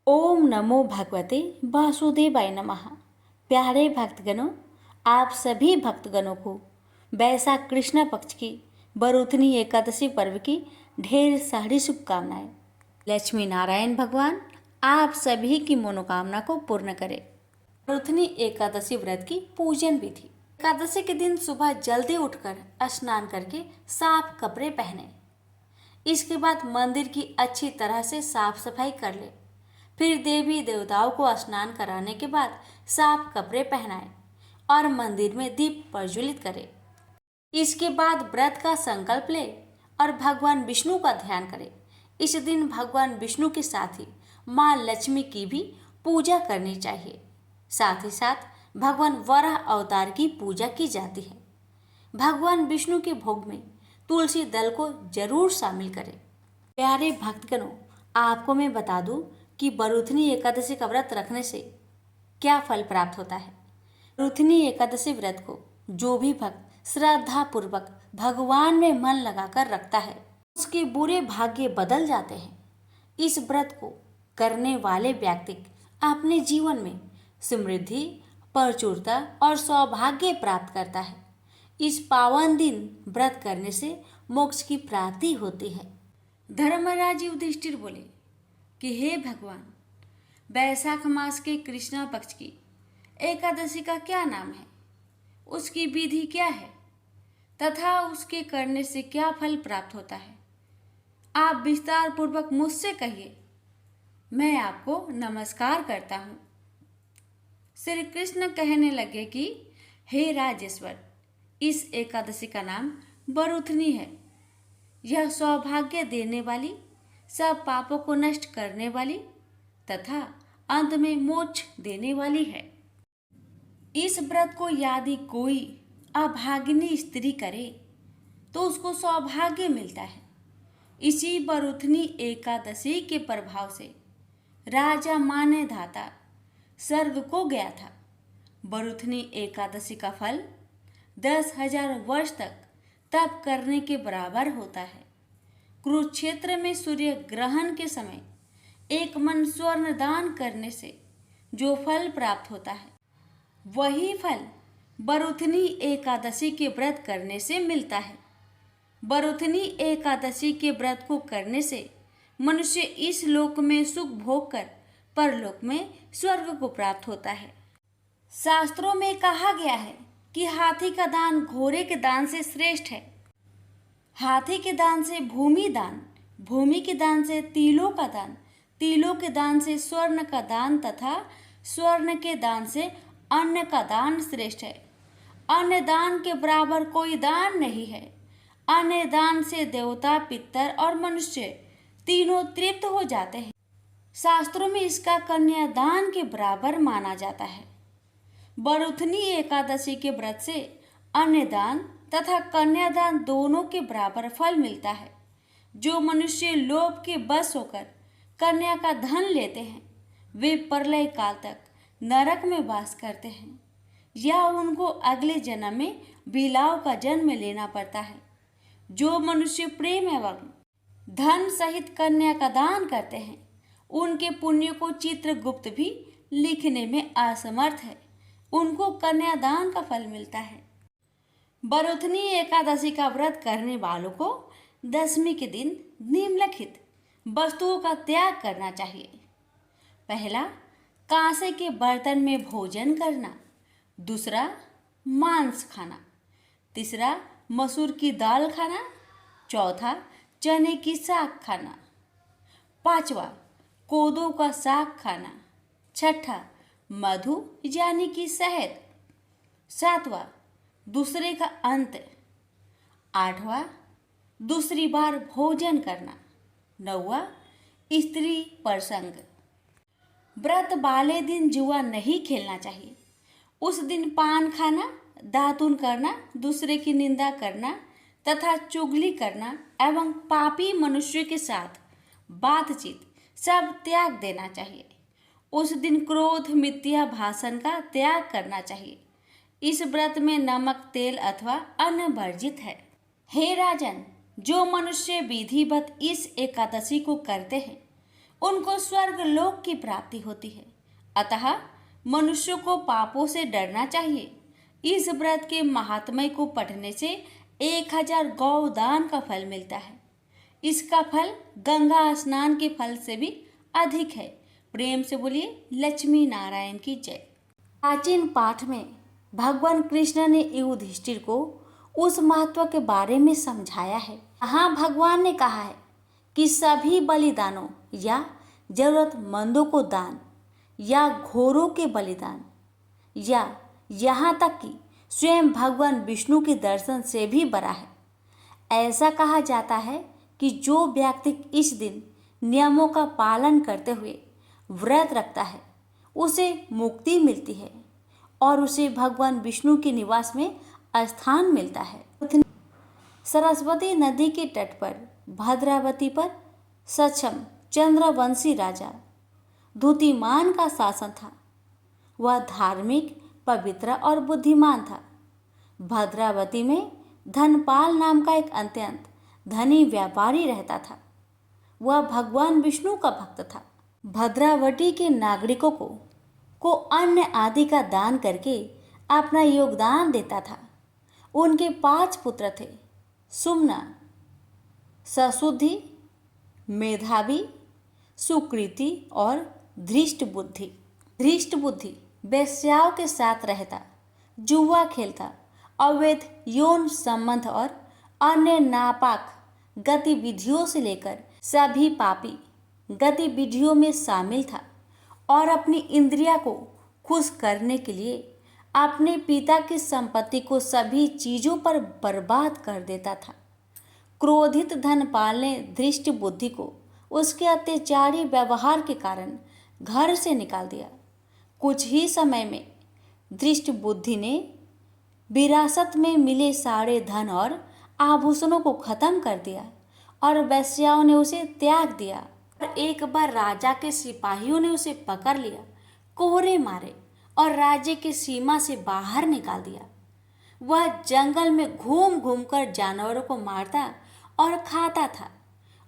ओम नमो भगवते वासुदेवाय नमः। प्यारे भक्तगणों, आप सभी भक्तगणों को वैशाख कृष्ण पक्ष की बरूथनी एकादशी पर्व की ढेर सारी शुभकामनाएं। लक्ष्मी नारायण भगवान आप सभी की मनोकामना को पूर्ण करें। बरूथनी एकादशी व्रत की पूजन विधि। एकादशी के दिन सुबह जल्दी उठकर स्नान करके साफ कपड़े पहने। इसके बाद मंदिर की अच्छी तरह से साफ सफाई कर ले। फिर देवी देवताओं को स्नान कराने के बाद साफ कपड़े पहनाए और मंदिर में दीप प्रज्वलित करे। इसके बाद व्रत का संकल्प ले और भगवान विष्णु का ध्यान करे। इस दिन भगवान विष्णु के साथ ही माँ लक्ष्मी की भी पूजा करनी चाहिए। साथ ही साथ भगवान वराह अवतार की पूजा की जाती है। भगवान विष्णु के भोग में तुलसी दल को जरूर शामिल करें। प्यारे भक्तगणों, आपको मैं बता दूं कि बरूथनी एकादशी का व्रत रखने से क्या फल प्राप्त होता है। बरूथनी एकादशी व्रत को जो भी भक्त श्रद्धा पूर्वक भगवान में मन लगाकर रखता है, उसके बुरे भाग्य बदल जाते हैं। इस व्रत को करने वाले व्यक्ति अपने जीवन में समृद्धि, प्रचुरता और सौभाग्य प्राप्त करता है। इस पावन दिन व्रत करने से मोक्ष की प्राप्ति होती है। धर्मराज युधिष्ठिर बोले कि हे भगवान, वैशाख मास के कृष्णा पक्ष की एकादशी का क्या नाम है, उसकी विधि क्या है तथा उसके करने से क्या फल प्राप्त होता है। आप विस्तार पूर्वक मुझसे कहिए, मैं आपको नमस्कार करता हूँ। श्री कृष्ण कहने लगे कि हे राजेश्वर, इस एकादशी का नाम बरूथनी है। यह सौभाग्य देने वाली, सब पापों को नष्ट करने वाली तथा अंत में मोक्ष देने वाली है। इस व्रत को यदि कोई अभागिनी स्त्री करे तो उसको सौभाग्य मिलता है। इसी बरूथनी एकादशी के प्रभाव से राजा मान्यधाता स्वर्ग को गया था। बरूथनी एकादशी का फल 10,000 वर्ष तक तप करने के बराबर होता है। कुरुक्षेत्र में सूर्य ग्रहण के समय एक मन स्वर्ण दान करने से जो फल प्राप्त होता है, वही फल बरूथनी एकादशी के व्रत करने से मिलता है। बरूथनी एकादशी के व्रत को करने से मनुष्य इस लोक में सुख भोग कर परलोक में स्वर्ग को प्राप्त होता है। शास्त्रों में कहा गया है कि हाथी का दान घोड़े के दान से श्रेष्ठ है। हाथी के दान से भूमि दान, भूमि के दान से तिलों का दान, तिलों के दान से स्वर्ण का दान तथा स्वर्ण के दान से अन्न का दान श्रेष्ठ है। अन्न दान के बराबर कोई दान नहीं है। अन्न दान से देवता, पितर और मनुष्य तीनों तृप्त हो जाते हैं। शास्त्रों में इसका कन्यादान के बराबर माना जाता है। बरूथनी एकादशी के व्रत से अन्नदान तथा कन्यादान दोनों के बराबर फल मिलता है। जो मनुष्य लोभ के बस होकर कन्या का धन लेते हैं, वे प्रलय काल तक नरक में वास करते हैं या उनको अगले जन्म में बिलाव का जन्म लेना पड़ता है। जो मनुष्य प्रेम एवं धन सहित कन्या का दान करते हैं, उनके पुण्य को चित्रगुप्त भी लिखने में असमर्थ है। उनको कन्यादान का फल मिलता है। बरूथनी एकादशी का व्रत करने वालों को दशमी के दिन निम्नलिखित वस्तुओं का त्याग करना चाहिए। पहला, कांसे के बर्तन में भोजन करना। दूसरा, मांस खाना। तीसरा, मसूर की दाल खाना। चौथा, चने की साग खाना। पांचवा, कोदो का साग खाना। छठा, मधु यानी कि शहद। सातवां, दूसरे का अंत। आठवां, दूसरी बार भोजन करना। नौवां, स्त्री प्रसंग। व्रत वाले दिन जुआ नहीं खेलना चाहिए। उस दिन पान खाना, दातून करना, दूसरे की निंदा करना तथा चुगली करना एवं पापी मनुष्य के साथ बातचीत सब त्याग देना चाहिए। उस दिन क्रोध, मिथ्या भाषण का त्याग करना चाहिए। इस व्रत में नमक, तेल अथवा अन्न वर्जित है। हे राजन, जो मनुष्य विधिवत इस एकादशी को करते हैं, उनको स्वर्ग लोक की प्राप्ति होती है। अतः मनुष्य को पापों से डरना चाहिए। इस व्रत के महात्म्य को पढ़ने से 1000 गौदान का फल मिलता है। इसका फल गंगा स्नान के फल से भी अधिक है। प्रेम से बोलिए लक्ष्मी नारायण की जय। प्राचीन पाठ में भगवान कृष्ण ने युधिष्ठिर को उस महत्व के बारे में समझाया है। यहाँ भगवान ने कहा है कि सभी बलिदानों या जरूरतमंदों को दान या घोरों के बलिदान या यहाँ तक कि स्वयं भगवान विष्णु के दर्शन से भी बड़ा है। ऐसा कहा जाता है कि जो व्यक्ति इस दिन नियमों का पालन करते हुए व्रत रखता है उसे मुक्ति मिलती है और उसे भगवान विष्णु के निवास में स्थान मिलता है। सरस्वती नदी के तट पर भद्रावती पर सक्षम चंद्रवंशी राजा द्युतिमान का शासन था। वह धार्मिक, पवित्र और बुद्धिमान था। भद्रावती में धनपाल नाम का एक अत्यंत धनी व्यापारी रहता था। वह भगवान विष्णु का भक्त था। भद्रावती के नागरिकों को अन्न आदि का दान करके अपना योगदान देता था। उनके 5 पुत्र थे, सुमना, सशुद्धि, मेधावी, सुकृति और धृष्ट बुद्धि। धृष्ट बुद्धि वेश्याओं के साथ रहता, जुआ खेलता, अवैध यौन संबंध और अन्य नापाक गतिविधियों से लेकर सभी पापी गतिविधियों में शामिल था और अपनी इंद्रिया को खुश करने के लिए अपने पिता की संपत्ति को सभी चीज़ों पर बर्बाद कर देता था। क्रोधित धनपाल ने धृष्ट बुद्धि को उसके अत्याचारी व्यवहार के कारण घर से निकाल दिया। कुछ ही समय में धृष्ट बुद्धि ने विरासत में मिले सारे धन और आभूषणों को खत्म कर दिया और वेश्याओं ने उसे त्याग दिया। एक बार राजा के सिपाहियों ने उसे पकड़ लिया, कोहरे मारे और राज्य की सीमा से बाहर निकाल दिया। वह जंगल में घूम घूम कर जानवरों को मारता और खाता था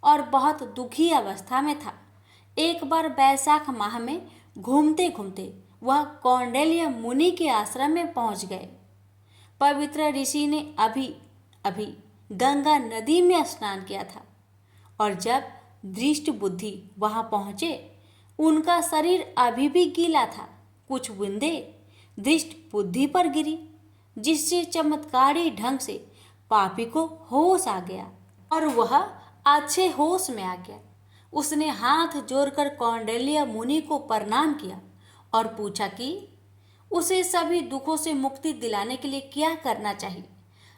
और बहुत दुखी अवस्था में था। एक बार बैसाख माह में घूमते घूमते वह कौंडिल्य मुनि के आश्रम में पहुंच गए। पवित्र ऋषि ने अभी अभी गंगा नदी में स्नान किया था और जब दृष्ट बुद्धि वहां पहुंचे उनका शरीर अभी भी गीला था। कुछ बूंदे दृष्ट बुद्धि पर गिरी जिससे चमत्कारी ढंग से पापी को होश आ गया और वह अच्छे होश में आ गया। उसने हाथ जोड़कर कौंडिल्य मुनि को प्रणाम किया और पूछा कि उसे सभी दुखों से मुक्ति दिलाने के लिए क्या करना चाहिए।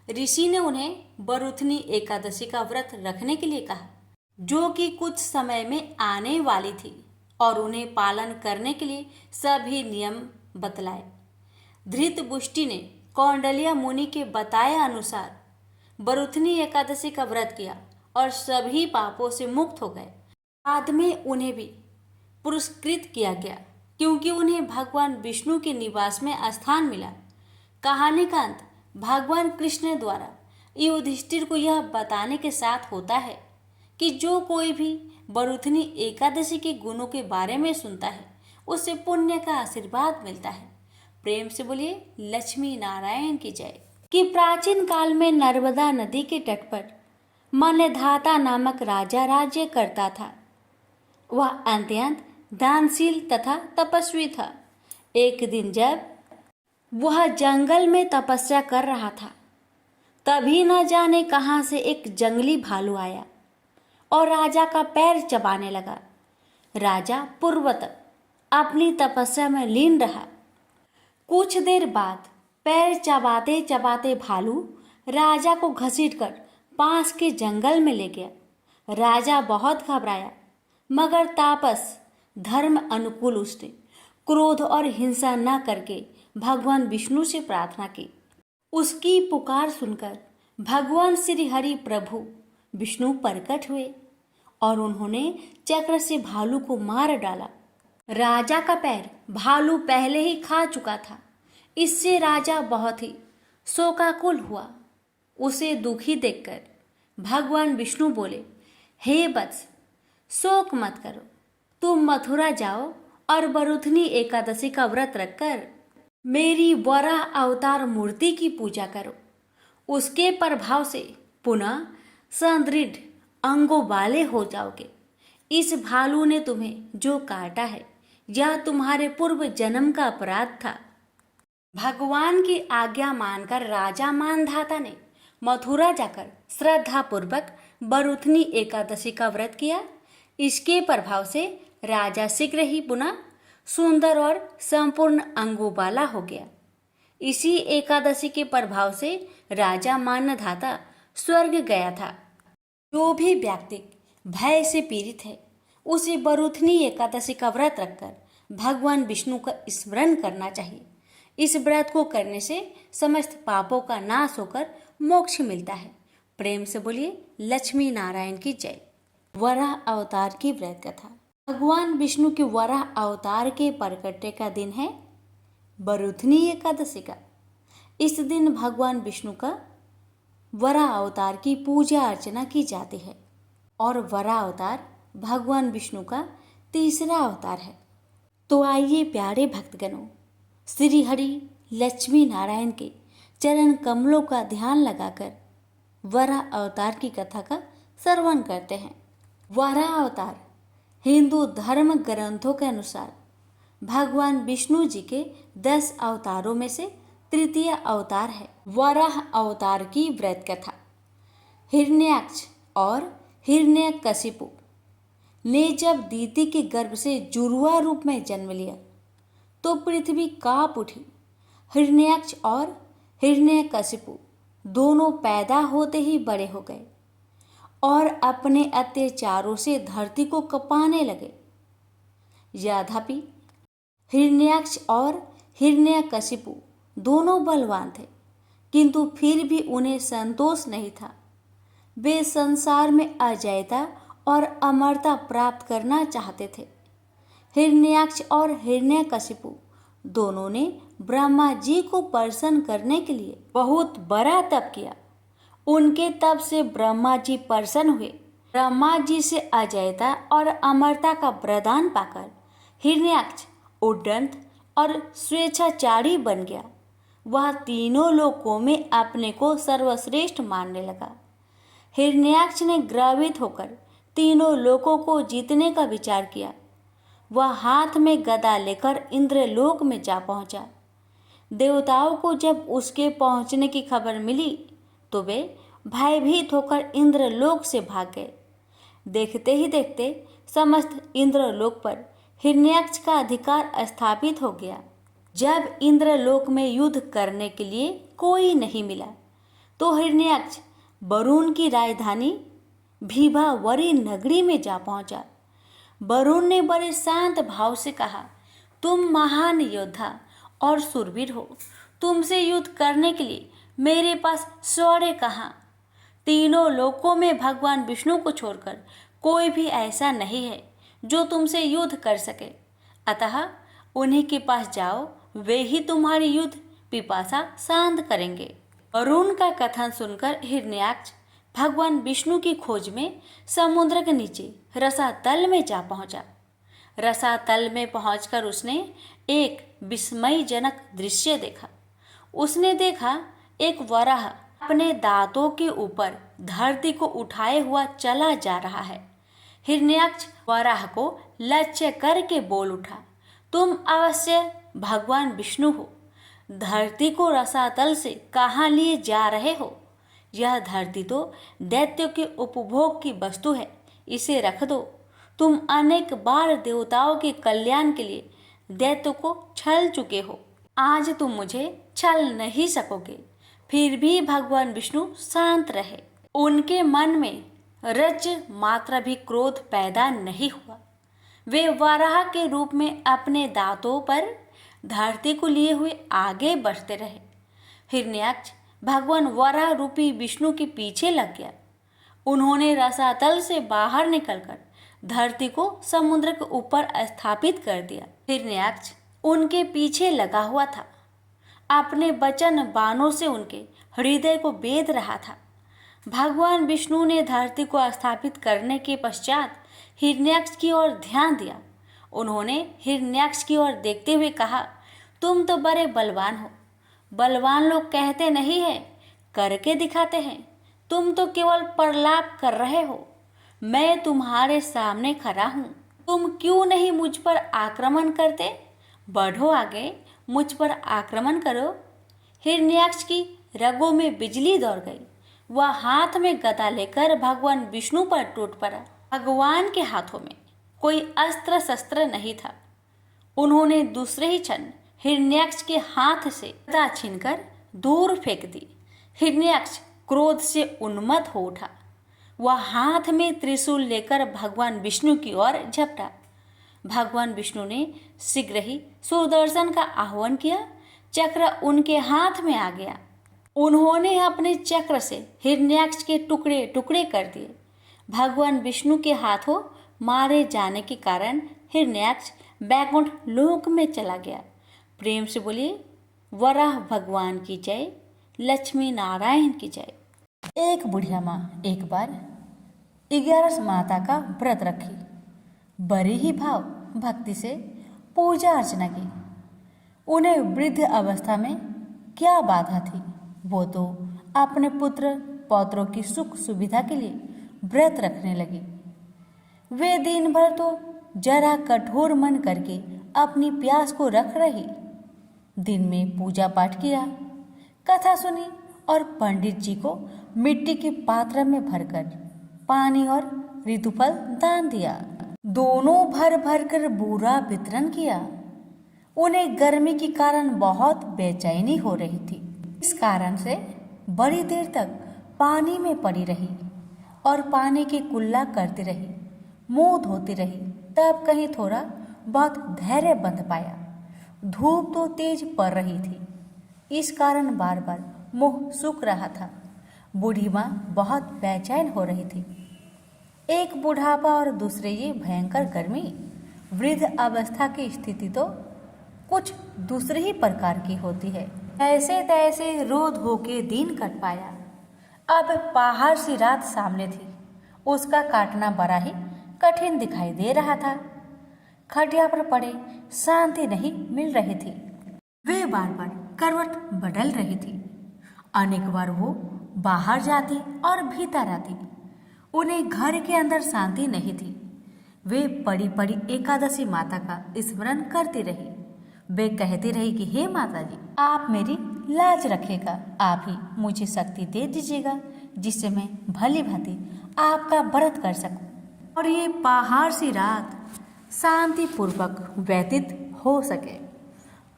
ऋषि ने उन्हें बरुथनी एकादशी का व्रत रखने के लिए कहा, जो कि कुछ समय में आने वाली थी, और उन्हें पालन करने के लिए सभी नियम बतलाए। धृतबुष्टि ने कौंडिल्य मुनि के बताए अनुसार बरुथनी एकादशी का व्रत किया और सभी पापों से मुक्त हो गए। बाद में उन्हें भी पुरस्कृत किया गया क्योंकि उन्हें भगवान विष्णु के निवास में स्थान मिला। कहानी का अंत भगवान कृष्ण द्वारा युधिष्ठिर को यह बताने के साथ होता है कि जो कोई भी बरुथनी एकादशी के गुणों के बारे में सुनता है उसे पुण्य का आशीर्वाद मिलता है। प्रेम से बोलिए लक्ष्मी नारायण की जय। कि प्राचीन काल में नर्मदा नदी के तट पर मल्यधाता नामक राजा राज्य करता था। वह अत्यंत दानशील तथा तपस्वी था। एक दिन जब वह जंगल में तपस्या कर रहा था तभी न जाने कहां से एक जंगली भालू आया और राजा का पैर चबाने लगा। राजा पूर्ववत अपनी तपस्या में लीन रहा। कुछ देर बाद पैर चबाते चबाते भालू राजा को घसीटकर पास के जंगल में ले गया। राजा बहुत घबराया, मगर तापस धर्म अनुकूल उसने क्रोध और हिंसा न करके भगवान विष्णु से प्रार्थना की। उसकी पुकार सुनकर भगवान श्री हरि प्रभु विष्णु प्रकट हुए और उन्होंने चक्र से भालू को मार डाला। राजा का पैर भालू पहले ही खा चुका था। इससे राजा बहुत ही शोकाकुल हुआ। उसे दुखी देखकर भगवान विष्णु बोले, हे वत्स, शोक मत करो, तुम मथुरा जाओ और बरुथनी एकादशी का व्रत रखकर मेरी वराह अवतार मूर्ति की पूजा करो। उसके प्रभाव से पुनः सुदृढ़ अंगों वाले हो जाओगे। इस भालू ने तुम्हें जो काटा है यह तुम्हारे पूर्व जन्म का अपराध था। भगवान की आज्ञा मानकर राजा मानधाता ने मथुरा जाकर श्रद्धापूर्वक बरुथनी एकादशी का व्रत किया। इसके प्रभाव से राजा शीघ्र ही पुनः सुंदर और संपूर्ण अंगों वाला हो गया। इसी एकादशी के प्रभाव से राजा मानधाता स्वर्ग गया था। जो भी व्यक्ति भय से पीड़ित है उसे बरुथनी एकादशी का व्रत रखकर भगवान विष्णु का स्मरण करना चाहिए। इस व्रत को करने से समस्त पापों का नाश होकर मोक्ष मिलता है। प्रेम से बोलिए लक्ष्मी नारायण की जय। वराह अवतार की व्रत कथा। भगवान विष्णु के वराह अवतार के प्रकटे का दिन है बरुथनी एकादशी का। इस दिन भगवान विष्णु का वराह अवतार की पूजा अर्चना की जाती है और वराह अवतार भगवान विष्णु का तीसरा अवतार है। तो आइए प्यारे भक्तगणों, श्री हरि लक्ष्मी नारायण के चरण कमलों का ध्यान लगाकर वराह अवतार की कथा का श्रवण करते हैं। वराह अवतार हिंदू धर्म ग्रंथों के अनुसार भगवान विष्णु जी के 10 अवतारों में से तृतीय अवतार है। वराह अवतार की व्रत कथा। हिरण्याक्ष और हिरण्यकशिपु ने जब दीति के गर्भ से जुड़वा रूप में जन्म लिया तो पृथ्वी कांप उठी। हिरण्याक्ष और हिरण्यकशिपु दोनों पैदा होते ही बड़े हो गए और अपने अत्याचारों से धरती को कपाने लगे। यद्यपि हिरण्याक्ष और हिरण्यकशिपु दोनों बलवान थे, किंतु फिर भी उन्हें संतोष नहीं था। वे संसार में अजयता और अमरता प्राप्त करना चाहते थे। हिरण्याक्ष और हिरण्यकशिपु दोनों ने ब्रह्मा जी को प्रसन्न करने के लिए बहुत बड़ा तप किया। उनके तप से ब्रह्मा जी प्रसन्न हुए। ब्रह्मा जी से अजयता और अमरता का वरदान पाकर हिरण्याक्ष उद्दंड और स्वेच्छाचारी बन गया। वह तीनों लोकों में अपने को सर्वश्रेष्ठ मानने लगा। हिरण्याक्ष ने गर्वित होकर तीनों लोकों को जीतने का विचार किया। वह हाथ में गदा लेकर इंद्रलोक में जा पहुंचा। देवताओं को जब उसके पहुंचने की खबर मिली तो वे भयभीत होकर इंद्रलोक से भाग गए। देखते ही देखते समस्त इंद्रलोक पर हिरण्याक्ष का अधिकार स्थापित हो गया। जब इंद्रलोक में युद्ध करने के लिए कोई नहीं मिला तो हिरण्याक्ष वरुण की राजधानी भीभावरी नगरी में जा पहुंचा। वरुण ने बड़े शांत भाव से कहा, तुम महान योद्धा और शूरवीर हो। तुमसे युद्ध करने के लिए मेरे पास शौर्य कहाँ। तीनों लोकों में भगवान विष्णु को छोड़कर कोई भी ऐसा नहीं है जो तुमसे युद्ध कर सके। अतः उन्हीं के पास जाओ, वे ही तुम्हारी युद्ध पिपासा शांत करेंगे। वरुण का कथन सुनकर हिरण्याक्ष भगवान विष्णु की खोज में समुद्र के नीचे रसातल में जा पहुंचा। रसातल में पहुंचकर उसने एक विस्मयजनक दृश्य देखा। उसने देखा एक वराह अपने दांतों के ऊपर धरती को उठाए हुआ चला जा रहा है। हिरण्याक्ष वराह को लक्ष्य करके बोल उठा, तुम अवश्य भगवान विष्णु हो। धरती को रसातल से कहाँ लिए जा रहे हो? यह धरती तो दैत्यों के उपभोग की वस्तु है, इसे रख दो। तुम अनेक बार देवताओं के कल्याण के लिए दैत्यों को छल चुके हो, आज तुम मुझे छल नहीं सकोगे। फिर भी भगवान विष्णु शांत रहे। उनके मन में रज मात्रा भी क्रोध पैदा नहीं हुआ। वे वराह के रूप में अपने दांतों पर धरती को लिए हुए आगे बढ़ते रहे। हिरण्याक्ष भगवान वराह रूपी विष्णु के पीछे लग गया। उन्होंने रसातल से बाहर निकलकर धरती को समुद्र के ऊपर स्थापित कर दिया। हिरण्याक्ष उनके पीछे लगा हुआ था। अपने वचन बाणों से उनके हृदय को बेध रहा था। भगवान विष्णु ने धरती को स्थापित करने के पश्चात हिरण्याक्ष की ओर ध्यान दिया उन्होंने हिरण्याक्ष की ओर देखते हुए कहा, तुम तो बड़े बलवान हो। बलवान लोग कहते नहीं है, करके दिखाते हैं। तुम तो केवल प्रलाप कर रहे हो। मैं तुम्हारे सामने खड़ा हूँ। तुम क्यों नहीं मुझ पर आक्रमण करते? बढ़ो आगे, मुझ पर आक्रमण करो। हिरण्याक्ष की रगों में बिजली दौड़ गई। वह हाथ में गदा लेकर भगवान विष्णु पर टूट पड़ा। भगवान के हाथों में कोई अस्त्र शस्त्र नहीं था। उन्होंने दूसरे ही क्षण हिरण्याक्ष के हाथ से गदा छीनकर दूर फेंक दी। हिरण्याक्ष क्रोध से उन्मत्त हो उठा। वह हाथ में त्रिशूल लेकर भगवान विष्णु की ओर झपटा। भगवान विष्णु ने शीघ्र ही सुदर्शन का आह्वान किया। चक्र उनके हाथ में आ गया। उन्होंने अपने चक्र से हिरण्याक्ष के टुकड़े टुकड़े कर दिए। भगवान विष्णु के हाथों मारे जाने के कारण हिरण्याक्ष बैकुंठ लोक में चला गया। प्रेम से बोलिए, वराह भगवान की जय, लक्ष्मी नारायण की जय। एक बुढ़िया माँ एक बार 11 माता का व्रत रखी। बड़ी ही भाव भक्ति से पूजा अर्चना की। उन्हें वृद्ध अवस्था में क्या बाधा थी? वो तो अपने पुत्र पौत्रों की सुख सुविधा के लिए व्रत रखने लगी। वे दिन भर तो जरा कठोर मन करके अपनी प्यास को रख रही। दिन में पूजा पाठ किया, कथा सुनी और पंडित जी को मिट्टी के पात्र में भरकर पानी और ऋतुफल दान दिया। दोनों भर भर कर बूरा वितरण किया। उन्हें गर्मी के कारण बहुत बेचैनी हो रही थी। इस कारण से बड़ी देर तक पानी में पड़ी रही और पानी की कुल्ला करती रही, मुंह धोती रही। तब कहीं थोड़ा बहुत धैर्य बंध पाया। धूप तो तेज पड़ रही थी, इस कारण बार बार मुंह सूख रहा था। बूढ़ी माँ बहुत बेचैन हो रही थी। एक बुढ़ापा और दूसरे ये भयंकर गर्मी। वृद्ध अवस्था की स्थिति तो कुछ दूसरे ही प्रकार की होती है। ऐसे तैसे रो धो के दिन कट पाया। अब पहाड़ सी रात सामने थी। उसका काटना बड़ा ही कठिन दिखाई दे रहा था। खटिया पर पड़े शांति नहीं मिल रही थी। वे बार बार करवट बदल रही थी। अनेक बार वो बाहर जाती और भीतर आती। उन्हें घर के अंदर शांति नहीं थी। वे पड़ी पड़ी एकादशी माता का स्मरण करती रही। वे कहती रही कि हे माता जी, आप मेरी लाज रखेगा। आप ही मुझे शक्ति दे दीजिएगा जिससे मैं भली भांति आपका व्रत कर सकूं और ये पहाड़ सी रात शांति पूर्वक व्यतीत हो सके।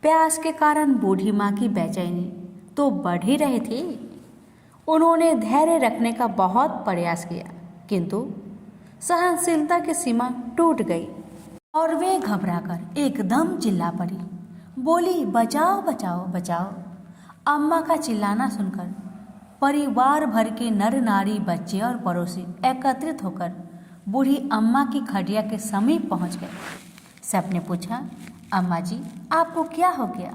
प्यास के कारण बूढ़ी माँ की बेचैनी तो बढ़ ही रही थी। उन्होंने धैर्य रखने का बहुत प्रयास किया, किंतु सहनशीलता की सीमा टूट गई और वे घबराकर एकदम चिल्ला पड़ी। बोली, बचाओ बचाओ बचाओ। अम्मा का चिल्लाना सुनकर परिवार भर के नर नारी, बच्चे और पड़ोसी एकत्रित होकर बूढ़ी अम्मा की खटिया के समीप पहुंच गए। सबने पूछा, अम्मा जी, आपको क्या हो गया?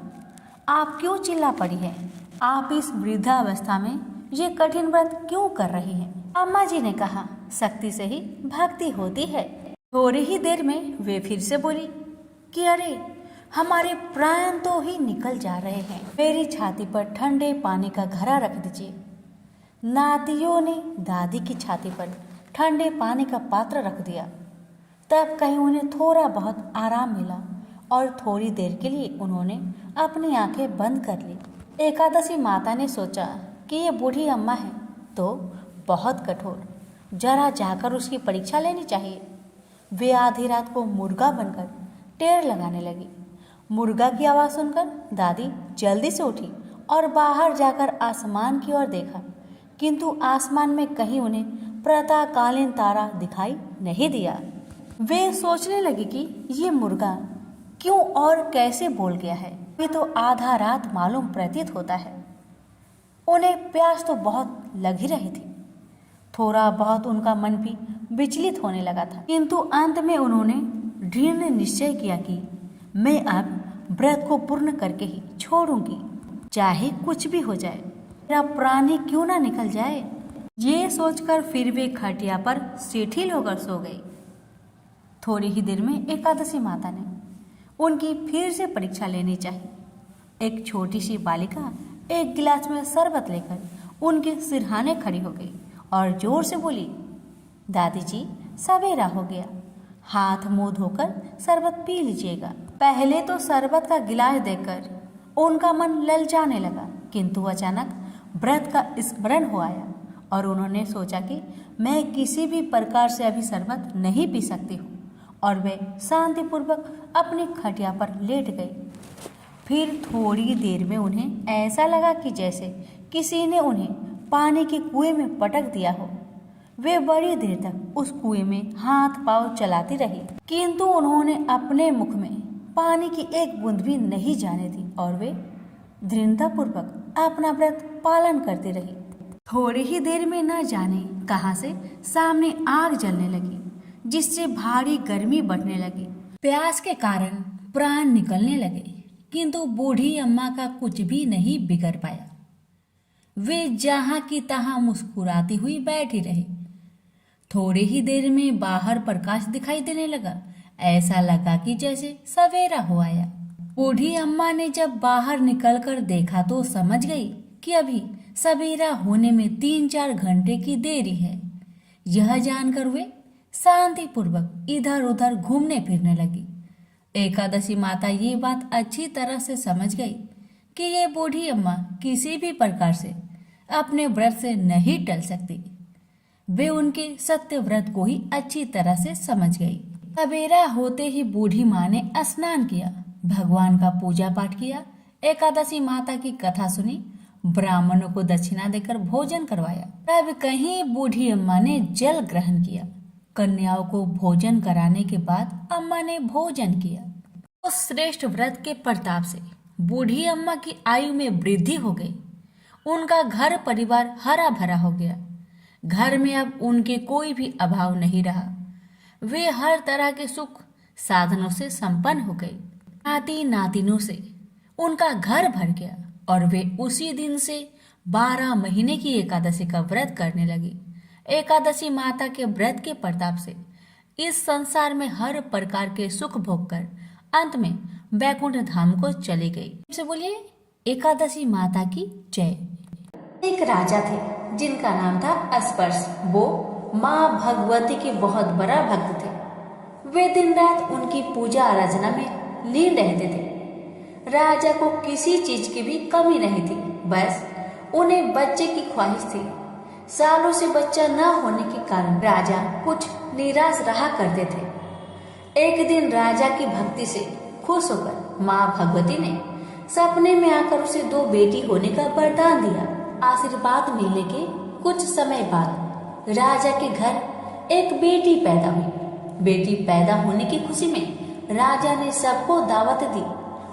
आप क्यों चिल्ला पड़ी है? आप इस वृद्धावस्था में ये कठिन व्रत क्यों कर रही हैं? अम्मा जी ने कहा, शक्ति से ही भक्ति होती है। थोड़ी ही देर में वे फिर से बोली कि अरे, हमारे प्राण तो ही निकल जा रहे हैं। मेरी छाती पर ठंडे पानी का घड़ा रख दीजिए। नातियों ने दादी की छाती पर ठंडे पानी का पात्र रख दिया। तब कहीं उन्हें थोड़ा बहुत आराम मिला और थोड़ी देर के लिए उन्होंने अपनी आंखें बंद कर ली। एकादशी माता ने सोचा कि ये बूढ़ी अम्मा है तो बहुत कठोर, जरा जाकर उसकी परीक्षा लेनी चाहिए। वे आधी रात को मुर्गा बनकर टेर लगाने लगी। मुर्गा की आवाज़ सुनकर दादी जल्दी से उठी और बाहर जाकर आसमान की ओर देखा, किंतु आसमान में कहीं उन्हें प्रातःकालीन तारा दिखाई नहीं दिया। वे सोचने लगी कि ये मुर्गा क्यों और कैसे बोल गया है। वे तो आधा रात मालूम प्रतीत होता है। उन्हें प्यास तो बहुत लग ही रही थी। थोड़ा बहुत उनका मन भी विचलित होने लगा था, किंतु अंत में उन्होंने दृढ़ निश्चय किया कि मैं अब व्रत को पूर्ण करके ही छोड़ूंगी, चाहे कुछ भी हो जाए, मेरा प्राण ही क्यों ना निकल जाए। ये सोचकर फिर वे खटिया पर शिथिल होकर सो गई। थोड़ी ही देर में एकादशी माता ने उनकी फिर से परीक्षा लेनी चाहिए। एक छोटी सी बालिका एक गिलास में शरबत लेकर उनके सिरहाने खड़ी हो गई और जोर से बोली, दादी जी सवेरा हो गया, हाथ मुंह धोकर शरबत पी लीजिएगा। पहले तो शरबत का गिलास देखकर उनका मन ललचाने लगा, किंतु अचानक व्रत का स्मरण हो आया और उन्होंने सोचा कि मैं किसी भी प्रकार से अभी शरबत नहीं पी सकती हूँ, और वे शांतिपूर्वक अपनी खटिया पर लेट गई। फिर थोड़ी देर में उन्हें ऐसा लगा कि जैसे किसी ने उन्हें पानी के कुएं में पटक दिया हो। वे बड़ी देर तक उस कुएं में हाथ पांव चलाती रही, किंतु उन्होंने अपने मुख में पानी की एक बूंद भी नहीं जाने दी और वे दृढ़तापूर्वक अपना व्रत पालन करती रही। थोड़ी ही देर में न जाने कहां से सामने आग जलने लगी, जिससे भारी गर्मी बढ़ने लगी। प्यास के कारण प्राण निकलने लगे, किंतु बूढ़ी अम्मा का कुछ भी नहीं बिगड़ पाया। वे जहां की तहां मुस्कुराती हुई बैठी रही। थोड़ी ही देर में बाहर प्रकाश दिखाई देने लगा। ऐसा लगा कि जैसे सवेरा हो आया। बूढ़ी अम्मा ने जब बाहर निकलकर देखा तो समझ गई कि अभी सवेरा होने में 3-4 घंटे की देरी है। यह जानकर वे शांतिपूर्वक इधर उधर घूमने फिरने लगी। एकादशी माता ये बात अच्छी तरह से समझ गई कि ये बूढ़ी अम्मा किसी भी प्रकार से अपने व्रत से नहीं टल सकती। वे उनके सत्य व्रत को ही अच्छी तरह से समझ गई। सवेरा होते ही बूढ़ी माँ ने स्नान किया, भगवान का पूजा पाठ किया, एकादशी माता की कथा सुनी, ब्राह्मणों को दक्षिणा देकर भोजन करवाया। तब कहीं बूढ़ी अम्मा ने जल ग्रहण किया। कन्याओं को भोजन कराने के बाद अम्मा ने भोजन किया। उस श्रेष्ठ व्रत के प्रताप से बूढ़ी अम्मा की आयु में वृद्धि हो गई। उनका घर परिवार हरा भरा हो गया। घर में अब उनके कोई भी अभाव नहीं रहा। वे हर तरह के सुख साधनों से संपन्न हो गई। नाती नातिनों से उनका घर भर गया और वे उसी दिन से 12 महीने की एकादशी का व्रत करने लगी। एकादशी माता के व्रत के प्रताप से इस संसार में हर प्रकार के सुख भोग कर अंत में वैकुंठ धाम को चली गई। से बोलिए एकादशी माता की जय। एक राजा थे जिनका नाम था स्पर्श। वो माँ भगवती के बहुत बड़ा भक्त थे। वे दिन रात उनकी पूजा आराधना में लीन रहते थे। राजा को किसी चीज की भी कमी नहीं थी, बस उन्हें बच्चे की ख्वाहिश थी। सालों से बच्चा न होने के कारण राजा कुछ निराश रहा करते थे। एक दिन राजा की भक्ति से खुश होकर माँ भगवती ने सपने में आकर उसे 2 बेटी होने का वरदान दिया। आशीर्वाद मिलने के कुछ समय बाद राजा के घर एक बेटी पैदा हुई। बेटी पैदा होने की खुशी में राजा ने सबको दावत दी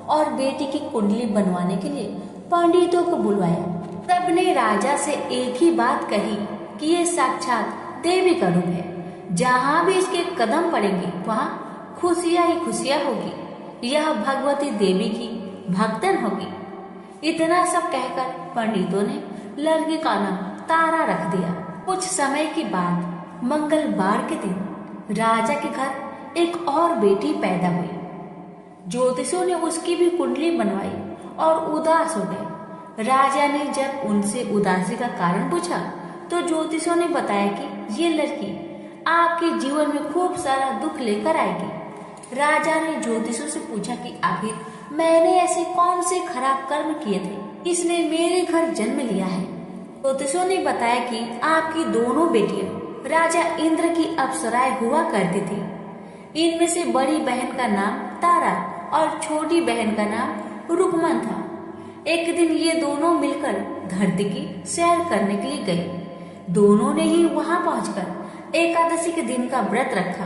और बेटी की कुंडली बनवाने के लिए पंडितों को बुलवाया। सबने राजा से एक ही बात कही कि ये साक्षात देवी का रूप है। जहाँ भी इसके कदम पड़ेंगे वहाँ खुशियाँ ही खुशियाँ होगी। यह भगवती देवी की भक्तन होगी। इतना सब कहकर पंडितों ने लड़के का नाम तारा रख दिया। कुछ समय के बाद मंगलवार के दिन राजा के घर एक और बेटी पैदा हुई। ज्योतिषियों ने उसकी भी कुंडली बनवाई और उदास हो गए। राजा ने जब उनसे उदासी का कारण पूछा तो ज्योतिषियों ने बताया कि ये लड़की आपके जीवन में खूब सारा दुख लेकर आएगी। राजा ने ज्योतिषियों से पूछा कि आखिर मैंने ऐसे कौन से खराब कर्म किए थे इसने मेरे घर जन्म लिया है। ज्योतिषियों ने बताया कि आपकी दोनों बेटियां राजा इंद्र की अप्सराएं हुआ करती थी। इनमें से बड़ी बहन का नाम तारा और छोटी बहन का नाम रुकमन था। एक दिन ये दोनों मिलकर धरती की सैर करने के लिए गई। दोनों ने ही वहां पहुंचकर एकादशी के दिन का व्रत रखा।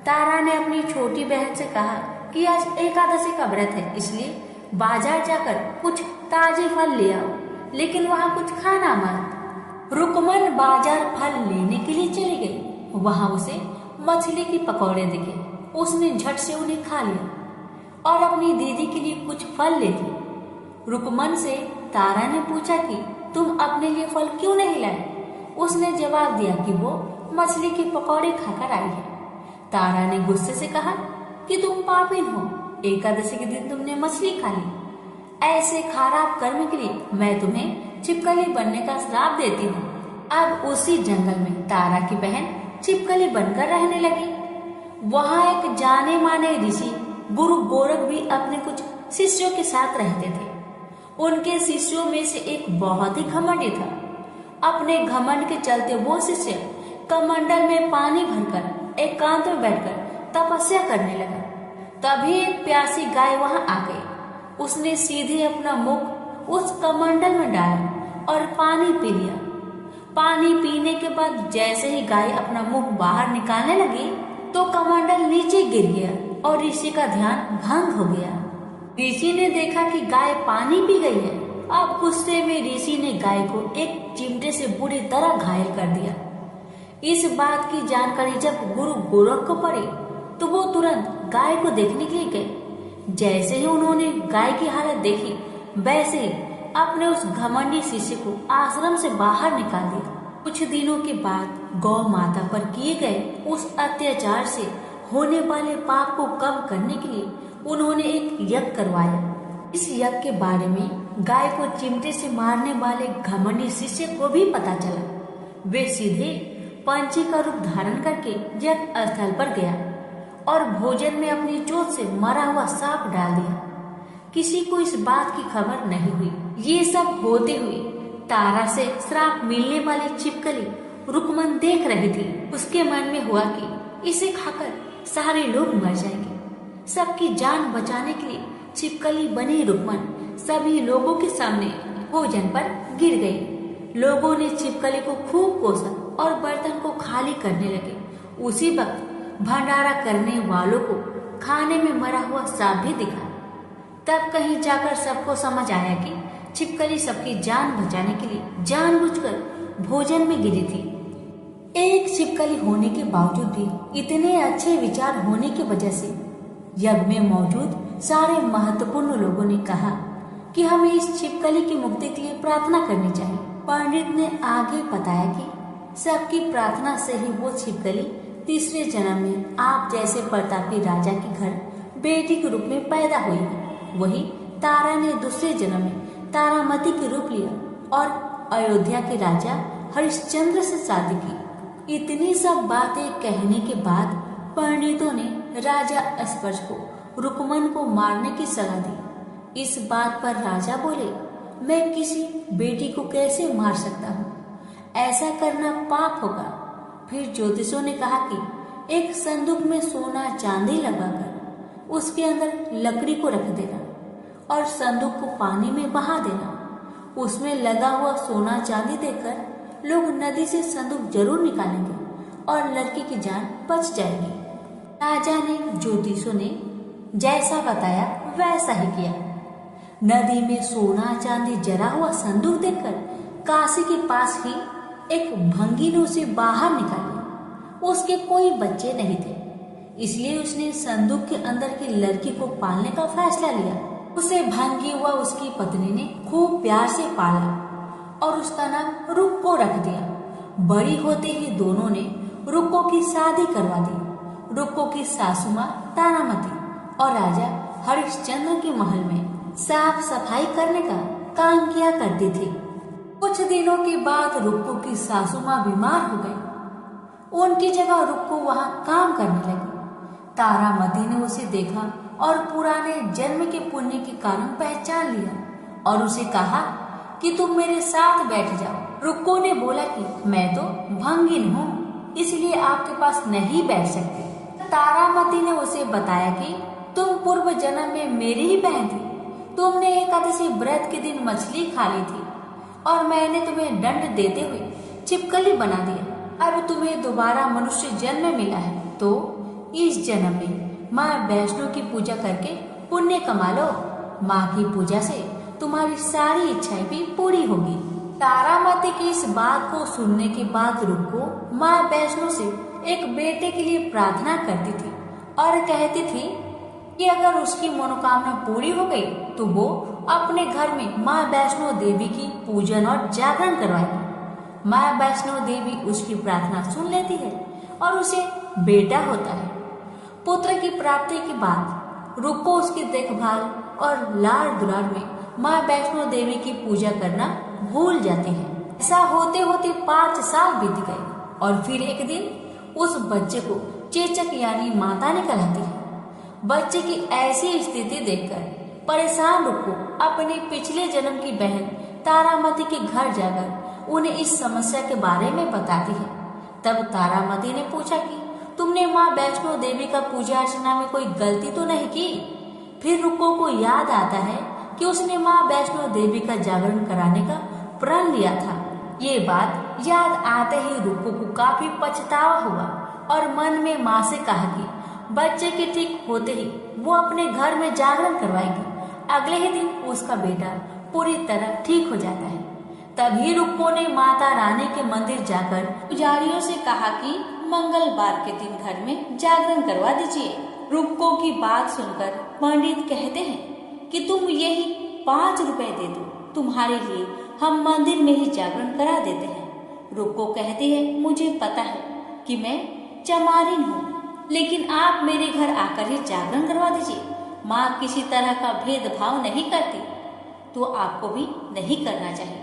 तारा ने अपनी छोटी बहन से कहा कि आज एकादशी का व्रत है, इसलिए बाजार जाकर कुछ ताजे फल ले आओ, लेकिन वहाँ कुछ खाना मत। रुकमन बाजार फल लेने के लिए चली गई। वहाँ उसे मछली की पकौड़े दिखे। उसने झट से उन्हें खा लिया और अपनी दीदी के लिए कुछ फल ले दिए। रुकमन से तारा ने पूछा कि तुम अपने लिए फल क्यों नहीं लाए। उसने जवाब दिया कि वो मछली के पकौड़े खाकर आई है। तारा ने गुस्से से कहा कि तुम पापिन हो, एकादशी के दिन तुमने मछली खा ली। ऐसे खराब कर्म के लिए मैं तुम्हें छिपकली बनने का श्राप देती हूँ। अब उसी जंगल में तारा की बहन छिपकली बनकर रहने लगी। वहाँ एक जाने माने ऋषि गुरु गोरख भी अपने कुछ शिष्यों के साथ रहते थे। उनके शिष्यों में से एक बहुत ही घमंडी था। अपने घमंड के चलते वो शिष्य कमंडल में पानी भरकर एकांत में बैठकर तपस्या करने लगा। तभी एक प्यासी गाय वहां आ गई। उसने सीधे अपना मुख उस कमंडल में डाला और पानी पी लिया। पानी पीने के बाद जैसे ही गाय अपना मुंह बाहर निकालने लगी तो कमंडल नीचे गिर गया और ऋषि का ध्यान भंग हो गया। ऋषि ने देखा कि गाय पानी पी गई है। अब गुस्से में ऋषि ने गाय को एक चिमटे से बुरी तरह घायल कर दिया। इस बात की जानकारी जब गुरु गोरख को पड़ी तो वो तुरंत गाय को देखने के लिए गए। जैसे ही उन्होंने गाय की हालत देखी वैसे ही अपने उस घमंडी शिष्य को आश्रम से बाहर निकाल दिया। कुछ दिनों के बाद गौ माता पर किए गए उस अत्याचार से होने वाले पाप को कम करने के लिए उन्होंने एक यज्ञ करवाया। इस यज्ञ के बारे में गाय को चिमटे से मारने वाले घमंडी शिष्य को भी पता चला। वे सीधे पंछी का रूप धारण करके यज्ञ स्थल पर गया और भोजन में अपनी चोट से मरा हुआ सांप डाल दिया। किसी को इस बात की खबर नहीं हुई। ये सब होते हुए तारा से श्राप मिलने वाली छिपकली रुकमन देख रही थी। उसके मन में हुआ कि इसे खाकर सारे लोग मर जाएंगे। सबकी जान बचाने के लिए छिपकली बनी रुकमन सभी लोगों के सामने भोजन पर गिर गई। लोगों ने छिपकली को खूब कोसा और बर्तन को खाली करने लगे। उसी वक्त भंडारा करने वालों को खाने में मरा हुआ सांप भी दिखा। तब कहीं जाकर सबको समझ आया कि छिपकली सबकी जान बचाने के लिए जानबूझकर भोजन में गिरी थी। एक छिपकली होने के बावजूद भी इतने अच्छे विचार होने की वजह से यज्ञ में मौजूद सारे महत्वपूर्ण लोगों ने कहा कि हमें इस छिपकली की मुक्ति के लिए प्रार्थना करनी चाहिए। पंडित ने आगे बताया कि सबकी प्रार्थना से ही वो छिपकली तीसरे जन्म में आप जैसे प्रतापी राजा के घर बेटी के रूप में पैदा हुई है। वही तारा ने दूसरे जन्म में तारामती के रूप लिया और अयोध्या के राजा हरिश्चंद्र से शादी की। इतनी सब बातें कहने के बाद पंडितों ने राजा स्पर्श को रुकमन को मारने की सलाह दी। इस बात पर राजा बोले, मैं किसी बेटी को कैसे मार सकता हूँ? ऐसा करना पाप होगा। फिर ज्योतिषों ने कहा कि एक संदूक में सोना चांदी लगाकर उसके अंदर लकड़ी को रख देना और संदूक को पानी में बहा देना। उसमें लगा हुआ सोना चांदी देखकर लोग नदी से संदूक जरूर निकालेंगे और लड़की की जान बच जाएगी। राजा ने ज्योतिषों ने जैसा बताया वैसा ही किया। नदी में सोना चांदी जरा हुआ संदूक देखकर काशी के पास ही एक भंगी ने उसे बाहर निकाला। उसके कोई बच्चे नहीं थे, इसलिए उसने संदूक के अंदर की लड़की को पालने का फैसला लिया। उसे भंगी हुआ उसकी पत्नी ने खूब प्यार से पाला और उसका नाम रुक्को रख दिया। बड़ी होते ही दोनों ने रुक्को की शादी करवा दी। रुक्को की सासू माँ तारामती और राजा हरिश्चंद्र के महल में साफ सफाई करने का काम किया करती थी। कुछ दिनों के बाद रुक्को की सासू माँ बीमार हो गई। उनकी जगह रुक्को वहाँ काम करने लगी। तारामती ने उसे देखा और पुराने जन्म के पुण्य के कारण पहचान लिया और उसे कहा कि तुम मेरे साथ बैठ जाओ। रुक्को ने बोला कि मैं तो भंगिन हूँ, इसलिए आपके पास नहीं बैठ सकती। तारामती ने उसे बताया कि तुम पूर्व जन्म में मेरी ही बहन थी। तुमने एकादशी व्रत के दिन मछली खा ली थी और मैंने तुम्हें दंड देते हुए छिपकली बना दिया। अब तुम्हें दोबारा मनुष्य जन्म मिला है तो इस जन्म में माँ वैष्णो की पूजा करके पुण्य कमा लो। माँ की पूजा से तुम्हारी सारी इच्छाएं भी पूरी होगी। तारामती की इस बात को सुनने के बाद रुक्को माँ वैष्णो से एक बेटे के लिए प्रार्थना करती थी और कहती थी कि अगर उसकी मनोकामना पूरी हो गई तो वो अपने घर में माँ वैष्णो देवी की पूजन और जागरण करवाएगी। माँ वैष्णो देवी उसकी प्रार्थना सुन लेती है और उसे बेटा होता है। पुत्र की प्राप्ति के बाद रुक्को उसकी देखभाल और लाड़ दुलार में माँ वैष्णो देवी की पूजा करना भूल जाती है। ऐसा होते होते 5 साल बीत गए और फिर एक दिन उस बच्चे को चेचक यानी माता निकल आती है। बच्चे की ऐसी स्थिति देखकर परेशान रुक्को अपने पिछले जन्म की बहन तारामती के घर जाकर उन्हें इस समस्या के बारे में बताती है। तब तारामती ने पूछा कि तुमने माँ वैष्णो देवी का पूजा अर्चना में कोई गलती तो नहीं की? फिर रुक्को को याद आता है कि उसने माँ वैष्णो देवी का जागरण कराने का प्रण लिया था। ये बात याद आते ही रुक्को को काफी पछतावा हुआ और मन में माँ से कहा कि बच्चे के ठीक होते ही वो अपने घर में जागरण करवाएगी। अगले ही दिन उसका बेटा पूरी तरह ठीक हो जाता है। तभी रुक्को ने माता रानी के मंदिर जाकर पुजारियों से कहा कि मंगलवार के दिन घर में जागरण करवा दीजिए। रुक्को की बात सुनकर पंडित कहते हैं कि तुम यही 5 रुपए दे दो, तुम्हारे लिए हम मंदिर में ही जागरण करा देते हैं। रुक्को कहती है, मुझे पता है कि मैं चमारिन हूँ, लेकिन आप मेरे घर आकर ही जागरण करवा दीजिए। माँ किसी तरह का भेदभाव नहीं करती, तो आपको भी नहीं करना चाहिए।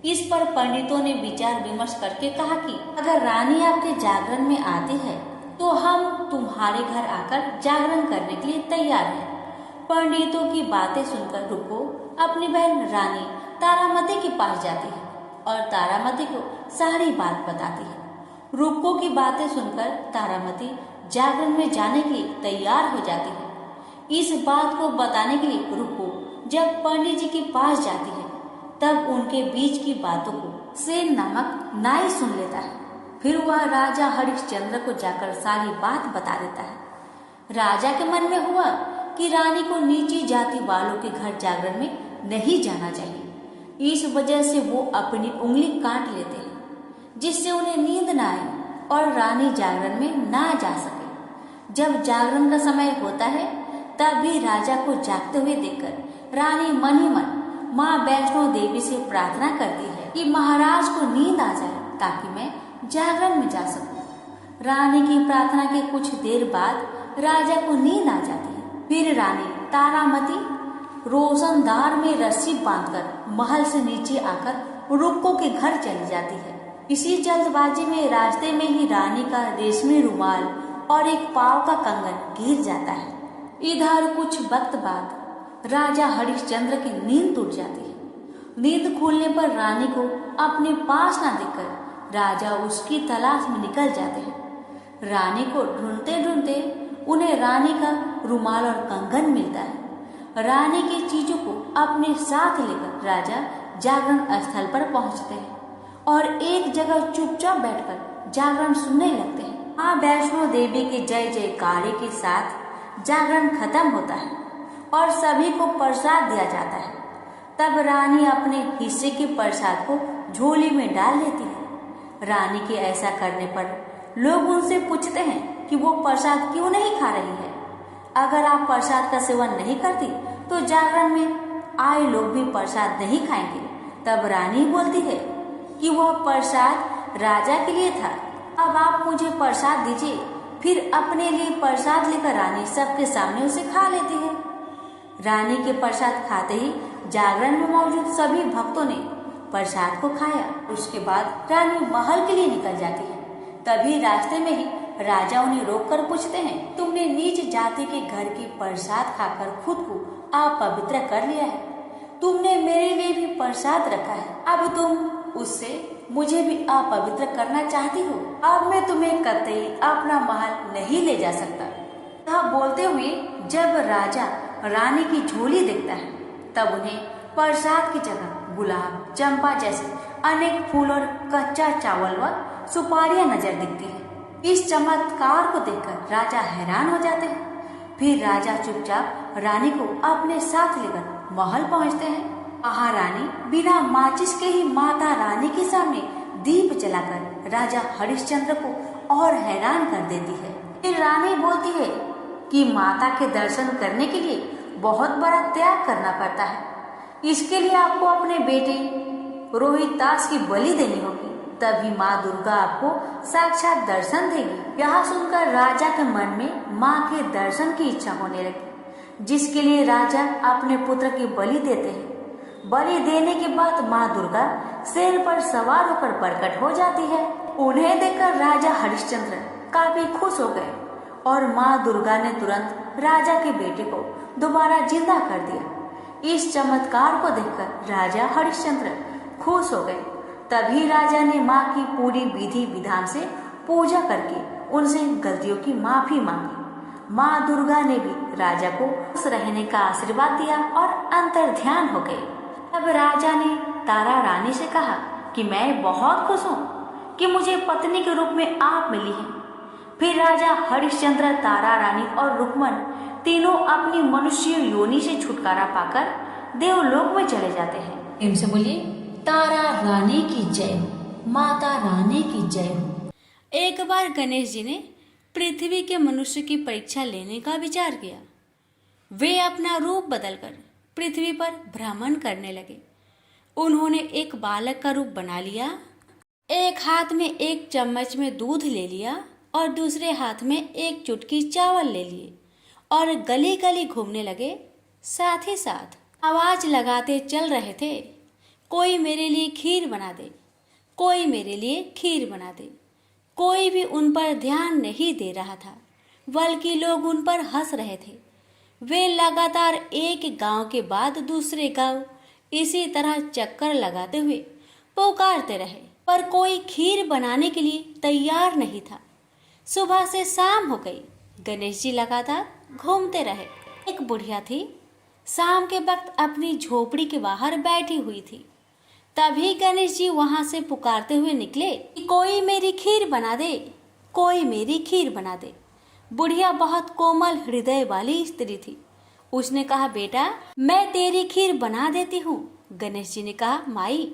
इस पर पंडितों ने विचार विमर्श करके कहा कि अगर रानी आपके जागरण में आती है तो हम तुम्हारे घर आकर जागरण करने के लिए तैयार हैं। पंडितों की बातें सुनकर रुक्को अपनी बहन रानी तारामती के पास जाती है और तारामती को सारी बात बताती है। रुक्को की बातें सुनकर तारामती जागरण में जाने के लिए तैयार हो जाती है। इस बात को बताने के लिए रुक्को जब पंडित जी के पास जाती है तब उनके बीच की बातों को सेन नामक नाई सुन लेता है। फिर वह राजा हरिश्चंद्र को जाकर सारी बात बता देता है। राजा के मन में हुआ कि रानी को नीची जाति वालों के घर जागरण में नहीं जाना चाहिए। इस वजह से वो अपनी उंगली काट लेते हैं जिससे उन्हें नींद न आए और रानी जागरण में ना जा सके। जब जागरण का समय होता है तब भी राजा को जागते हुए देखकर रानी मन ही मन माँ वैष्णो देवी से प्रार्थना करती है कि महाराज को नींद आ जाए ताकि मैं जागरण में जा सकूं। रानी की प्रार्थना के कुछ देर बाद राजा को नींद आ जाती है। फिर रानी तारामती रोशनदार में रस्सी बांधकर महल से नीचे आकर रुक्को के घर चली जाती है। इसी जल्दबाजी में रास्ते में ही रानी का रेशमी रुमाल और एक पाव का कंगन गिर जाता है। इधर कुछ वक्त बाद राजा हरिश्चंद्र की नींद टूट जाती है। नींद खुलने पर रानी को अपने पास न देखकर राजा उसकी तलाश में निकल जाते हैं। रानी को ढूंढते ढूंढते उन्हें रानी का रुमाल और कंगन मिलता है। रानी की चीजों को अपने साथ लेकर राजा जागरण स्थल पर पहुंचते हैं और एक जगह चुपचाप बैठकर जागरण सुनने लगते हैं। माँ वैष्णो देवी के जय जयकारे के साथ जागरण खत्म होता है और सभी को प्रसाद दिया जाता है। तब रानी अपने हिस्से के प्रसाद को झोली में डाल लेती है। रानी के ऐसा करने पर लोग उनसे पूछते हैं कि वो प्रसाद क्यों नहीं खा रही है। अगर आप प्रसाद का सेवन नहीं करती तो जागरण में आए लोग भी प्रसाद नहीं खाएंगे। तब रानी बोलती है कि वह प्रसाद राजा के लिए था, अब आप मुझे प्रसाद दीजिए। फिर अपने लिए प्रसाद लेकर रानी सबके सामने उसे खा लेती है। रानी के प्रसाद खाते ही जागरण में मौजूद सभी भक्तों ने प्रसाद को खाया। उसके बाद रानी महल के लिए निकल जाती है। तभी रास्ते में ही राजा उन्हें रोककर पूछते हैं, तुमने नीच जाति के घर की प्रसाद खाकर खुद को अपवित्र कर लिया है। तुमने मेरे लिए भी प्रसाद रखा है, अब तुम उससे मुझे भी अपवित्र करना चाहती हो। अब मैं तुम्हें कतई अपना महल नहीं ले जा सकता। यह बोलते हुए जब राजा रानी की झोली देखता है तब उन्हें प्रसाद की जगह गुलाब, चंपा जैसे अनेक फूल और कच्चा चावल व सुपारियां नजर दिखती है। इस चमत्कार को देखकर राजा हैरान हो जाते हैं। फिर राजा चुपचाप रानी को अपने साथ लेकर महल पहुंचते हैं। महारानी बिना माचिस के ही माता रानी के सामने दीप जलाकर राजा हरिश्चंद्र को और हैरान कर देती है। फिर रानी बोलती है कि माता के दर्शन करने के लिए बहुत बड़ा त्याग करना पड़ता है। इसके लिए आपको अपने बेटे रोहितास की बलि देनी होगी। तभी माँ दुर्गा आपको साक्षात दर्शन देगी। यह सुनकर राजा के मन में माँ के दर्शन की इच्छा होने लगी, जिसके लिए राजा अपने पुत्र की बलि देते हैं। बलि देने के बाद माँ दुर्गा शेर पर सवार होकर प्रकट हो जाती है। उन्हें देखकर राजा हरिश्चंद्र काफी खुश हो गए और माँ दुर्गा ने तुरंत राजा के बेटे को दोबारा जिंदा कर दिया। इस चमत्कार को देखकर राजा हरिश्चंद्र खुश हो गए। तभी राजा ने माँ की पूरी विधि विधान से पूजा करके उनसे गलतियों की माफी मांगी। माँ दुर्गा ने भी राजा को खुश रहने का आशीर्वाद दिया और अंतर ध्यान हो गए। तब राजा ने तारा रानी से कहा कि मैं बहुत खुश हूँ कि मुझे पत्नी के रूप में आप मिली हैं। फिर राजा हरिश्चंद्र, तारा रानी और रुक्मन तीनों अपनी मनुष्य योनि से छुटकारा पाकर देवलोक में चले जाते हैं। इनसे बोलिए तारा रानी की जय हो, माता रानी की जय हो। एक बार गणेश जी ने पृथ्वी के मनुष्य की परीक्षा लेने का विचार किया। वे अपना रूप बदलकर पृथ्वी पर भ्रमण करने लगे। उन्होंने एक बालक का रूप बना लिया। एक हाथ में एक चम्मच में दूध ले लिया और दूसरे हाथ में एक चुटकी चावल ले लिए और गली गली घूमने लगे। साथ ही साथ आवाज लगाते चल रहे थे, कोई मेरे लिए खीर बना दे, कोई मेरे लिए खीर बना दे। कोई भी उन पर ध्यान नहीं दे रहा था, बल्कि लोग उन पर हंस रहे थे। वे लगातार एक गांव के बाद दूसरे गांव इसी तरह चक्कर लगाते हुए पुकारते रहे, पर कोई खीर बनाने के लिए तैयार नहीं था। सुबह से शाम हो गई। गणेश जी लगातार घूमते रहे। एक बुढ़िया थी, शाम के वक्त अपनी झोपड़ी के बाहर बैठी हुई थी। तभी गणेश जी वहां से पुकारते हुए निकले कि कोई मेरी खीर बना दे, कोई मेरी खीर बना दे। बुढ़िया बहुत कोमल हृदय वाली स्त्री थी। उसने कहा, बेटा मैं तेरी खीर बना देती हूँ। गणेश जी ने कहा, माई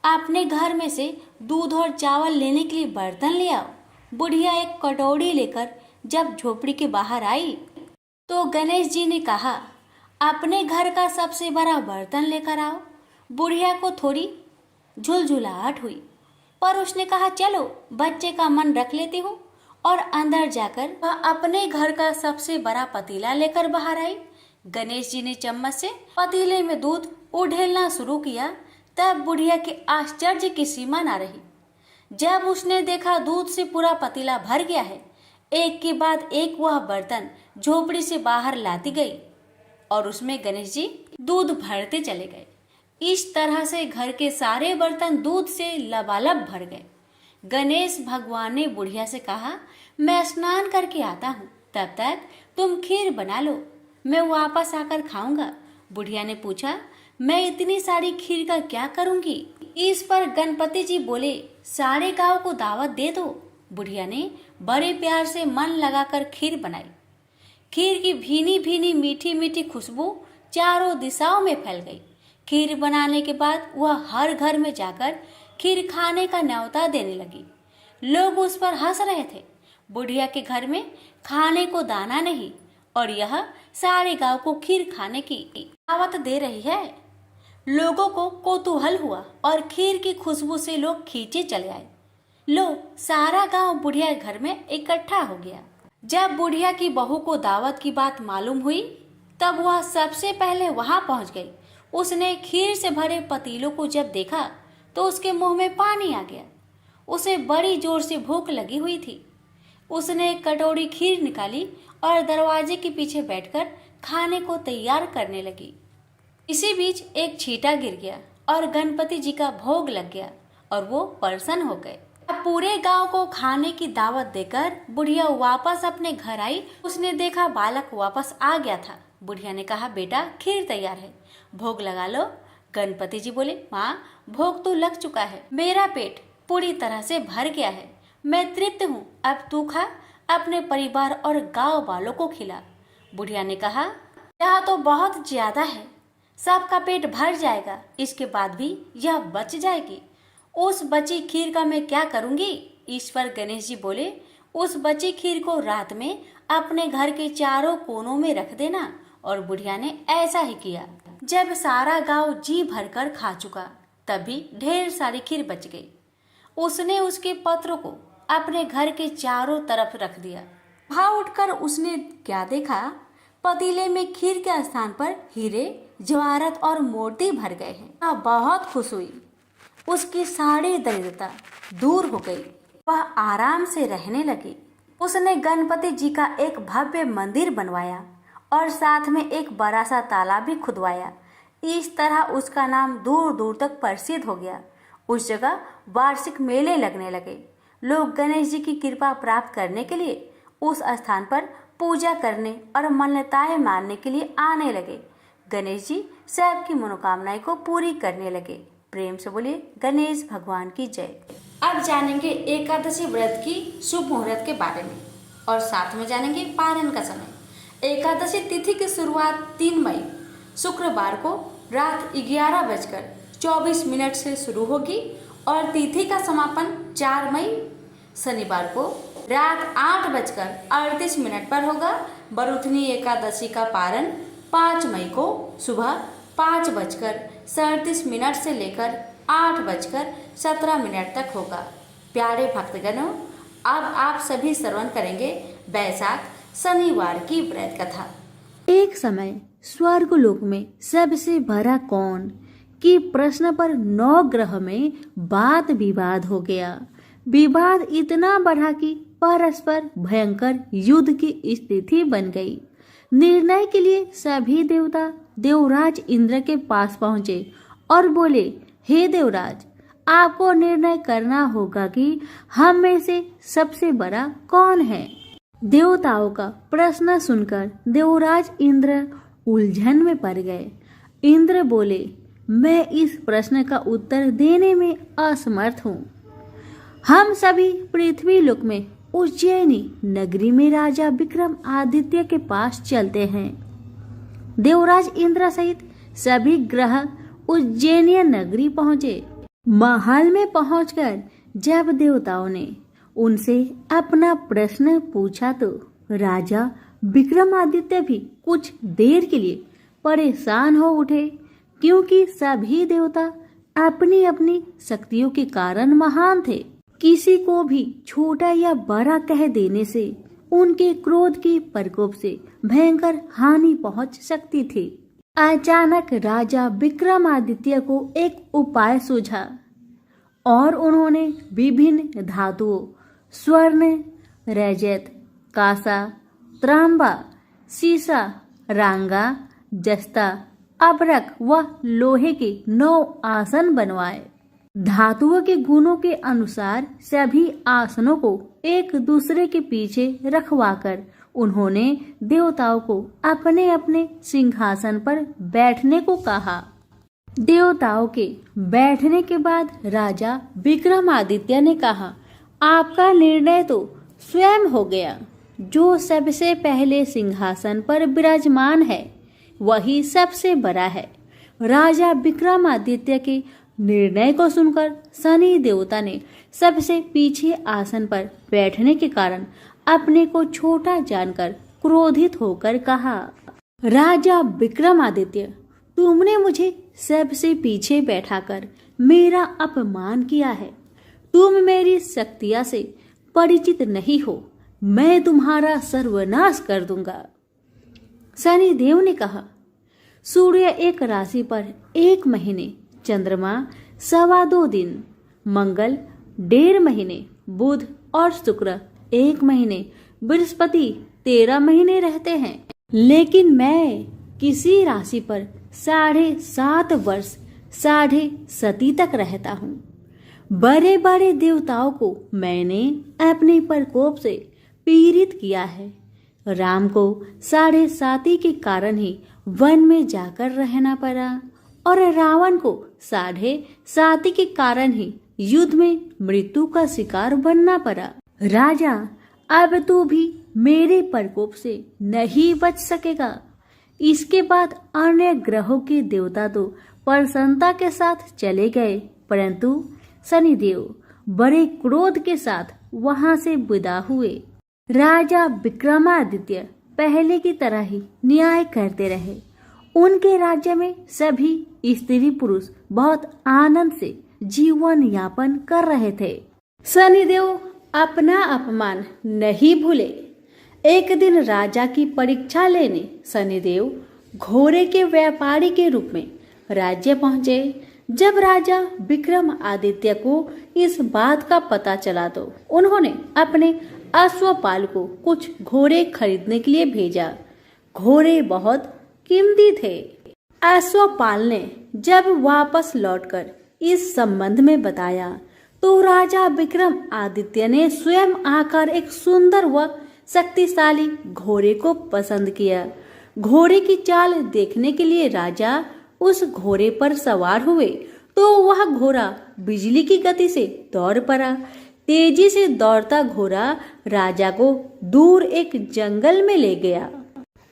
अपने घर में से दूध और चावल लेने के लिए बर्तन ले आओ। बुढ़िया एक कटोरी लेकर जब झोपड़ी के बाहर आई तो गणेश जी ने कहा, अपने घर का सबसे बड़ा बर्तन लेकर आओ। बुढ़िया को थोड़ी झुलझुलाहट हुई, पर उसने कहा, चलो बच्चे का मन रख लेती हूँ, और अंदर जाकर वह अपने घर का सबसे बड़ा पतीला लेकर बाहर आई। गणेश जी ने चम्मच से पतीले में दूध उड़ेलना शुरू किया। तब बुढ़िया के आश्चर्य की सीमा न रही। जब उसने देखा दूध से पूरा पतीला भर गया है, एक के बाद एक वह बर्तन झोपड़ी से बाहर लाती गई और उसमें गणेश जी दूध भरते चले गए। इस तरह से घर के सारे बर्तन दूध से लबालब भर गए। गणेश भगवान ने बुढ़िया से कहा, मैं स्नान करके आता हूँ, तब तक तुम खीर बना लो, मैं वापस आकर खाऊंगा। बुढ़िया ने पूछा, मैं इतनी सारी खीर का क्या करूंगी? इस पर गणपति जी बोले, सारे गांव को दावत दे दो। बुढ़िया ने बड़े प्यार से मन लगाकर खीर बनाई। खीर की भीनी भीनी मीठी मीठी खुशबू चारों दिशाओं में फैल गई। खीर बनाने के बाद वह हर घर में जाकर खीर खाने का न्योता देने लगी। लोग उस पर हंस रहे थे। बुढ़िया के घर में खाने को दाना नहीं और यह सारे गांव को खीर खाने की दावत दे रही है। लोगों को कौतूहल हुआ और खीर की खुशबू से लोग खींचे चले आए। लो, सारा गांव बुढ़िया के घर में इकट्ठा हो गया। जब बुढ़िया की बहू को दावत की बात मालूम हुई, तब वह सबसे पहले वहां पहुंच गई। उसने खीर से भरे पतीलों को जब देखा तो उसके मुंह में पानी आ गया। उसे बड़ी जोर से भूख लगी हुई थी। उसने एक कटोरी खीर निकाली और दरवाजे के पीछे बैठकर खाने को तैयार करने लगी। इसी बीच एक छींटा गिर गया और गणपति जी का भोग लग गया और वो प्रसन्न हो गए। अब पूरे गांव को खाने की दावत देकर बुढ़िया वापस अपने घर आई। उसने देखा बालक वापस आ गया था। बुढ़िया ने कहा, बेटा खीर तैयार है, भोग लगा लो। गणपति जी बोले, माँ भोग तो लग चुका है, मेरा पेट पूरी तरह से भर गया है, मैं तृप्त हूँ, अब तू खा, अपने परिवार और गांव वालों को खिला। बुढ़िया ने कहा, यह तो बहुत ज्यादा है, सबका पेट भर जाएगा, इसके बाद भी यह बच जाएगी। उस बची खीर का मैं क्या करूंगी? इस पर गणेश जी बोले, उस बची खीर को रात में अपने घर के चारों कोनों में रख देना। और बुढ़िया ने ऐसा ही किया। जब सारा गांव जी भरकर खा चुका, तभी ढेर सारी खीर बच गई। उसने उसके पत्र को अपने घर के चारों तरफ रख दिया। वहां उठकर उसने क्या देखा, पतीले में खीर के स्थान पर हीरे, जवाहरात और मोती भर गए हैं। बहुत खुश हुई। उसकी सारी दरिद्रता दूर हो गई। वह आराम से रहने लगी। उसने गणपति जी का एक भव्य मंदिर बनवाया और साथ में एक बड़ा सा तालाब भी खुदवाया। इस तरह उसका नाम दूर दूर तक प्रसिद्ध हो गया। उस जगह वार्षिक मेले लगने लगे। लोग गणेश जी की कृपा प्राप्त करने के लिए उस स्थान पर पूजा करने और मान्यताएं मानने के लिए आने लगे। गणेश जी सबकी मनोकामनाएं को पूरी करने लगे। प्रेम से बोलिए गणेश भगवान की जय। अब जानेंगे एकादशी व्रत की शुभ मुहूर्त के बारे में और साथ में जानेंगे पारण का समय। एकादशी तिथि की शुरुआत 3 मई शुक्रवार को रात 11:24 से शुरू होगी और तिथि का समापन 4 मई शनिवार को रात 8:38 पर होगा। बरुथनी एकादशी का पारण 5 मई को सुबह 5:37 से लेकर 8:17 तक होगा। प्यारे भक्तगणों, अब आप सभी श्रवण करेंगे वैशाख शनिवार की व्रत कथा। एक समय स्वर्गलोक में सबसे बड़ा कौन कि प्रश्न पर 9 ग्रह में वाद विवाद हो गया। विवाद इतना बढ़ा कि परस्पर भयंकर युद्ध की स्थिति बन गई। निर्णय के लिए सभी देवता देवराज इंद्र के पास पहुंचे और बोले, हे देवराज, आपको निर्णय करना होगा कि हम में से सबसे बड़ा कौन है। देवताओं का प्रश्न सुनकर देवराज इंद्र उलझन में पड़ गए। इंद्र बोले, मैं इस प्रश्न का उत्तर देने में असमर्थ हूँ। हम सभी पृथ्वी लोक में उज्जैनी नगरी में राजा विक्रम आदित्य के पास चलते हैं। देवराज इंद्र सहित सभी ग्रह उज्जैनीय नगरी पहुंचे। महल में पहुंचकर जब देवताओं ने उनसे अपना प्रश्न पूछा तो राजा विक्रमादित्य भी कुछ देर के लिए परेशान हो उठे, क्योंकि सभी देवता अपनी अपनी शक्तियों के कारण महान थे। किसी को भी छोटा या बड़ा कह देने से उनके क्रोध के प्रकोप से भयंकर हानि पहुंच सकती थी। अचानक राजा विक्रमादित्य को एक उपाय सूझा और उन्होंने विभिन्न धातुओं स्वर्ण, रजत, कांसा, तांबा, सीसा, रांगा, जस्ता, अभ्रक व लोहे के 9 आसन बनवाए। धातुओं के गुणों के अनुसार सभी आसनों को एक दूसरे के पीछे रखवाकर उन्होंने देवताओं को अपने अपने सिंहासन पर बैठने को कहा। देवताओं के बैठने के बाद राजा विक्रमादित्य ने कहा, आपका निर्णय तो स्वयं हो गया। जो सबसे पहले सिंहासन पर विराजमान है वही सबसे बड़ा है। राजा विक्रमादित्य के निर्णय को सुनकर शनि देवता ने सबसे पीछे आसन पर बैठने के कारण अपने को छोटा जानकर क्रोधित होकर कहा, राजा विक्रमादित्य, तुमने मुझे सबसे पीछे बैठाकर मेरा अपमान किया है। तुम मेरी शक्तियां से परिचित नहीं हो। मैं तुम्हारा सर्वनाश कर दूंगा। शनि देव ने कहा, सूर्य एक राशि पर 1 महीने, चंद्रमा 2.25 दिन, मंगल 1.5 महीने, बुध और शुक्र 1 महीने, बृहस्पति 13 महीने रहते हैं। लेकिन मैं किसी राशि पर 7.5 वर्ष 7.5 तक रहता हूँ। बड़े बड़े देवताओं को मैंने अपने प्रकोप से पीड़ित किया है। राम को 7.5 के कारण ही वन में जाकर रहना पड़ा और रावण को 7.5 के कारण ही युद्ध में मृत्यु का शिकार बनना पड़ा। राजा, अब तू भी मेरे प्रकोप से नहीं बच सकेगा। इसके बाद अन्य ग्रहों के देवता तो प्रसन्नता के साथ चले गए, परंतु शनिदेव बड़े क्रोध के साथ वहां से विदा हुए। राजा विक्रमादित्य पहले की तरह ही न्याय करते रहे। उनके राज्य में सभी स्त्री पुरुष बहुत आनंद से जीवन यापन कर रहे थे। शनिदेव अपना अपमान नहीं भूले। एक दिन राजा की परीक्षा लेने शनिदेव घोड़े के व्यापारी के रूप में राज्य पहुंचे। जब राजा विक्रमादित्य को इस बात का पता चला तो उन्होंने अपने अश्वपाल को कुछ घोड़े खरीदने के लिए भेजा। घोड़े बहुत कीमती थे। अश्वपाल ने जब वापस लौटकर इस संबंध में बताया तो राजा विक्रमादित्य ने स्वयं आकर एक सुंदर व शक्तिशाली घोड़े को पसंद किया। घोड़े की चाल देखने के लिए राजा उस घोड़े पर सवार हुए तो वह घोड़ा बिजली की गति से दौड़ पड़ा। तेजी से दौड़ता घोड़ा राजा को दूर एक जंगल में ले गया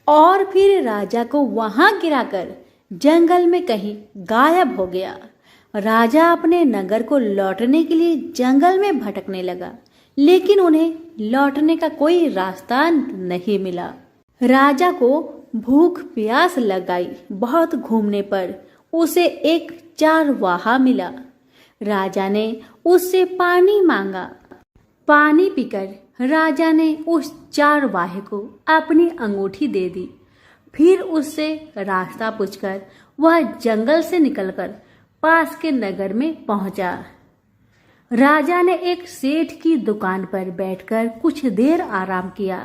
और फिर राजा को वहां गिराकर जंगल में कहीं गायब हो गया। राजा अपने नगर को लौटने के लिए जंगल में भटकने लगा, लेकिन उन्हें लौटने का कोई रास्ता नहीं मिला। राजा को भूख प्यास लगाई। बहुत घूमने पर उसे एक चारवाहा मिला। राजा ने उससे पानी मांगा। पानी पीकर राजा ने उस चारवाहे को अपनी अंगूठी दे दी। फिर उससे रास्ता पूछकर वह जंगल से निकलकर पास के नगर में पहुंचा। राजा ने एक सेठ की दुकान पर बैठकर कुछ देर आराम किया।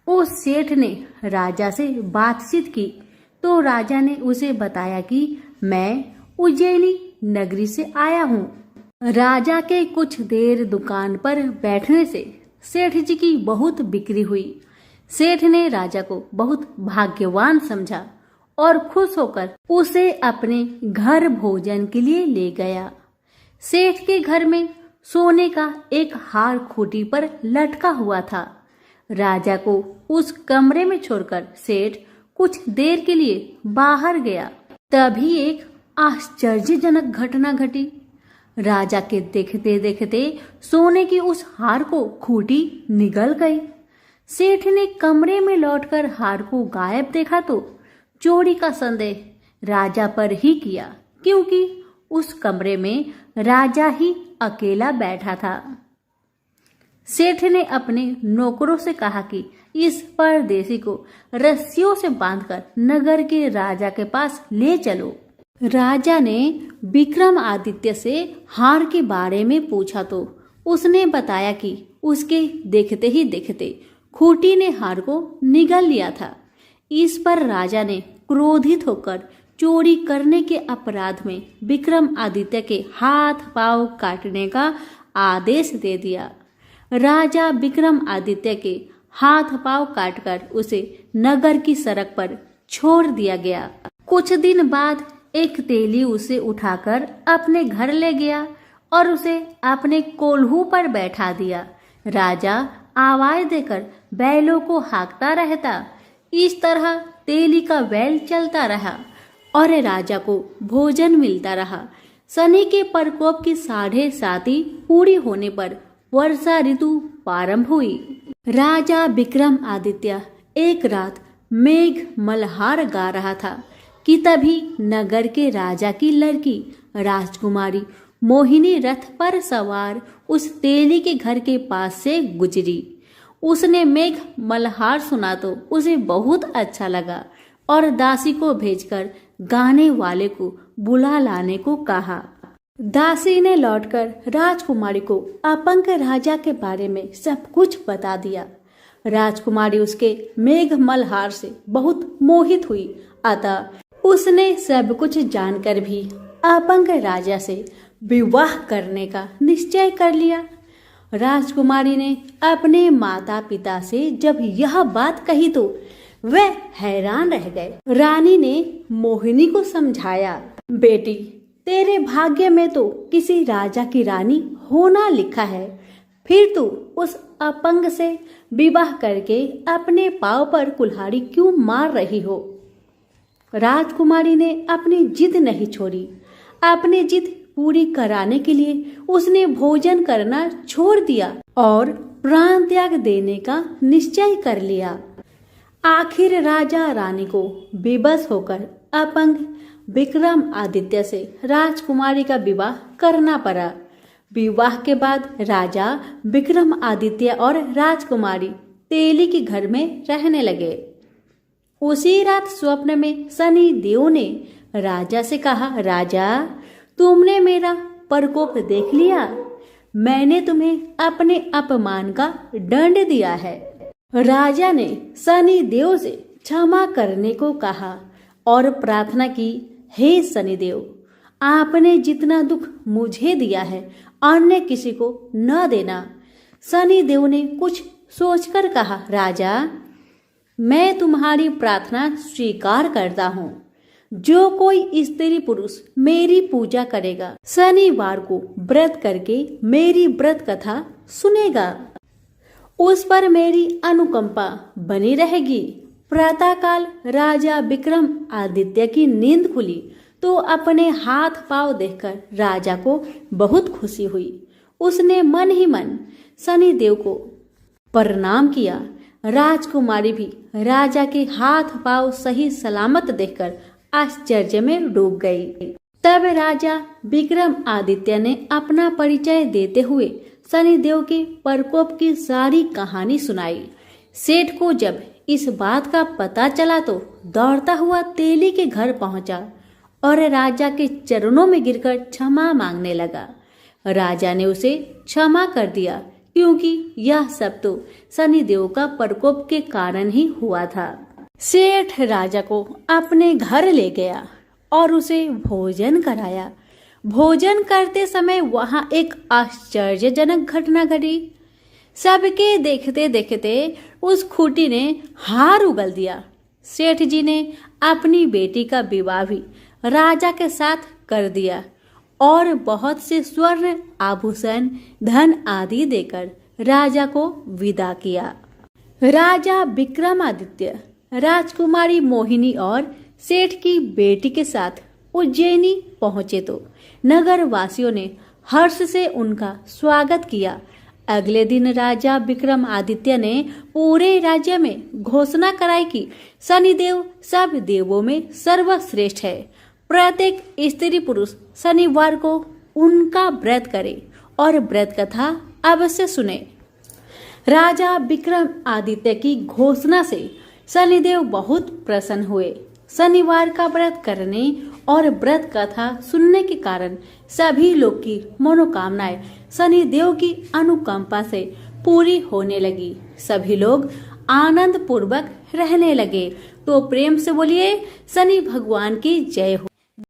उस सेठ ने राजा से बातचीत की तो राजा ने उसे बताया कि मैं उज्जैनी नगरी से आया हूँ। राजा के कुछ देर दुकान पर बैठने से सेठ जी की बहुत बिक्री हुई। सेठ ने राजा को बहुत भाग्यवान समझा और खुश होकर उसे अपने घर भोजन के लिए ले गया। सेठ के घर में सोने का एक हार खूंटी पर लटका हुआ था। राजा को उस कमरे में छोड़कर सेठ कुछ देर के लिए बाहर गया। तभी एक आश्चर्यजनक घटना घटी। राजा के देखते देखते सोने की उस हार को खूंटी निगल गई। सेठ ने कमरे में लौटकर हार को गायब देखा तो चोरी का संदेह राजा पर ही किया, क्योंकि उस कमरे में राजा ही अकेला बैठा था। सेठ ने अपने नौकरों से कहा कि इस परदेसी को रस्सियों से बांधकर नगर के राजा के पास ले चलो। राजा ने विक्रमादित्य से हार के बारे में पूछा तो उसने बताया कि उसके देखते ही देखते खूंटी ने हार को निगल लिया था। इस पर राजा ने क्रोधित होकर चोरी करने के अपराध में विक्रमादित्य के हाथ पांव काटने का आदेश दे दिया। राजा विक्रमादित्य के हाथ पांव काटकर उसे नगर की सड़क पर छोड़ दिया गया। कुछ दिन बाद एक तेली उसे उठाकर अपने घर ले गया और उसे अपने कोल्हू पर बैठा दिया। राजा आवाज देकर बैलों को हाँकता रहता। इस तरह तेली का बैल चलता रहा और राजा को भोजन मिलता रहा। शनि के प्रकोप की 7.5 पूरी होने पर वर्षा ऋतु प्रारंभ हुई। राजा विक्रमादित्य एक रात मेघ मल्हार गा रहा था कि तभी नगर के राजा की लड़की राजकुमारी मोहिनी रथ पर सवार उस तेली के घर के पास से गुजरी। उसने मेघ मल्हार सुना तो उसे बहुत अच्छा लगा और दासी को भेजकर गाने वाले को बुला लाने को कहा। दासी ने लौटकर राजकुमारी को अपंग राजा के बारे में सब कुछ बता दिया। राजकुमारी उसके मेघ मल्हार से बहुत मोहित हुई, अतः उसने सब कुछ जानकर भी अपंग राजा से विवाह करने का निश्चय कर लिया। राजकुमारी ने अपने माता पिता से जब यह बात कही तो वे हैरान रह गए। रानी ने मोहिनी को समझाया, बेटी तेरे भाग्य में तो किसी राजा की रानी होना लिखा है, फिर तू उस अपंग से विवाह करके अपने पांव पर कुल्हाड़ी क्यों मार रही हो। राजकुमारी ने अपनी जिद नहीं छोड़ी। अपनी जिद पूरी कराने के लिए उसने भोजन करना छोड़ दिया और प्राण त्याग देने का निश्चय कर लिया। आखिर राजा रानी को बेबस होकर अपंग विक्रमादित्य से राजकुमारी का विवाह करना पड़ा। विवाह के बाद राजा विक्रमादित्य और राजकुमारी तेली के घर में रहने लगे। उसी रात स्वप्न में शनि देव ने राजा से कहा, राजा, तुमने मेरा प्रकोप देख लिया। मैंने तुम्हें अपने अपमान का दंड दिया है। राजा ने शनि देव से क्षमा करने को कहा और प्रार्थना की, हे शनिदेव, आपने जितना दुख मुझे दिया है अन्य किसी को न देना। शनिदेव ने कुछ सोचकर कहा, राजा, मैं तुम्हारी प्रार्थना स्वीकार करता हूँ। जो कोई स्त्री पुरुष मेरी पूजा करेगा, शनिवार को व्रत करके मेरी व्रत कथा सुनेगा, उस पर मेरी अनुकंपा बनी रहेगी। प्रातःकाल राजा विक्रमादित्य की नींद खुली तो अपने हाथ पांव देखकर राजा को बहुत खुशी हुई। उसने मन ही मन शनिदेव को प्रणाम किया। राजकुमारी भी राजा के हाथ पांव सही सलामत देखकर आश्चर्य में डूब गई। तब राजा विक्रमादित्य ने अपना परिचय देते हुए शनिदेव के प्रकोप की सारी कहानी सुनाई। सेठ को जब इस बात का पता चला तो दौड़ता हुआ तेली के घर पहुंचा और राजा के चरणों में गिरकर क्षमा मांगने लगा। राजा ने उसे क्षमा कर दिया क्योंकि यह सब तो शनिदेव का प्रकोप के कारण ही हुआ था। सेठ राजा को अपने घर ले गया और उसे भोजन कराया। भोजन करते समय वहां एक आश्चर्यजनक घटना घटी। सबके देखते देखते उस खूंटी ने हार उगल दिया। सेठ जी ने अपनी बेटी का विवाह भी राजा के साथ कर दिया और बहुत से स्वर्ण आभूषण, धन आदि देकर राजा को विदा किया। राजा विक्रमादित्य राजकुमारी मोहिनी और सेठ की बेटी के साथ उज्जैनी पहुंचे तो नगर वासियों ने हर्ष से उनका स्वागत किया। अगले दिन राजा विक्रमादित्य ने पूरे राज्य में घोषणा कराई कि शनिदेव सब देवों में सर्वश्रेष्ठ है। प्रत्येक स्त्री पुरुष शनिवार को उनका व्रत करे और व्रत कथा अवश्य सुने। राजा विक्रमादित्य की घोषणा से शनिदेव बहुत प्रसन्न हुए। शनिवार का व्रत करने और व्रत कथा सुनने के कारण सभी लोग की मनोकामनाएं शनिदेव की अनुकंपा से पूरी होने लगी। सभी लोग आनंद पूर्वक रहने लगे। तो प्रेम से बोलिए शनि भगवान की जय हो।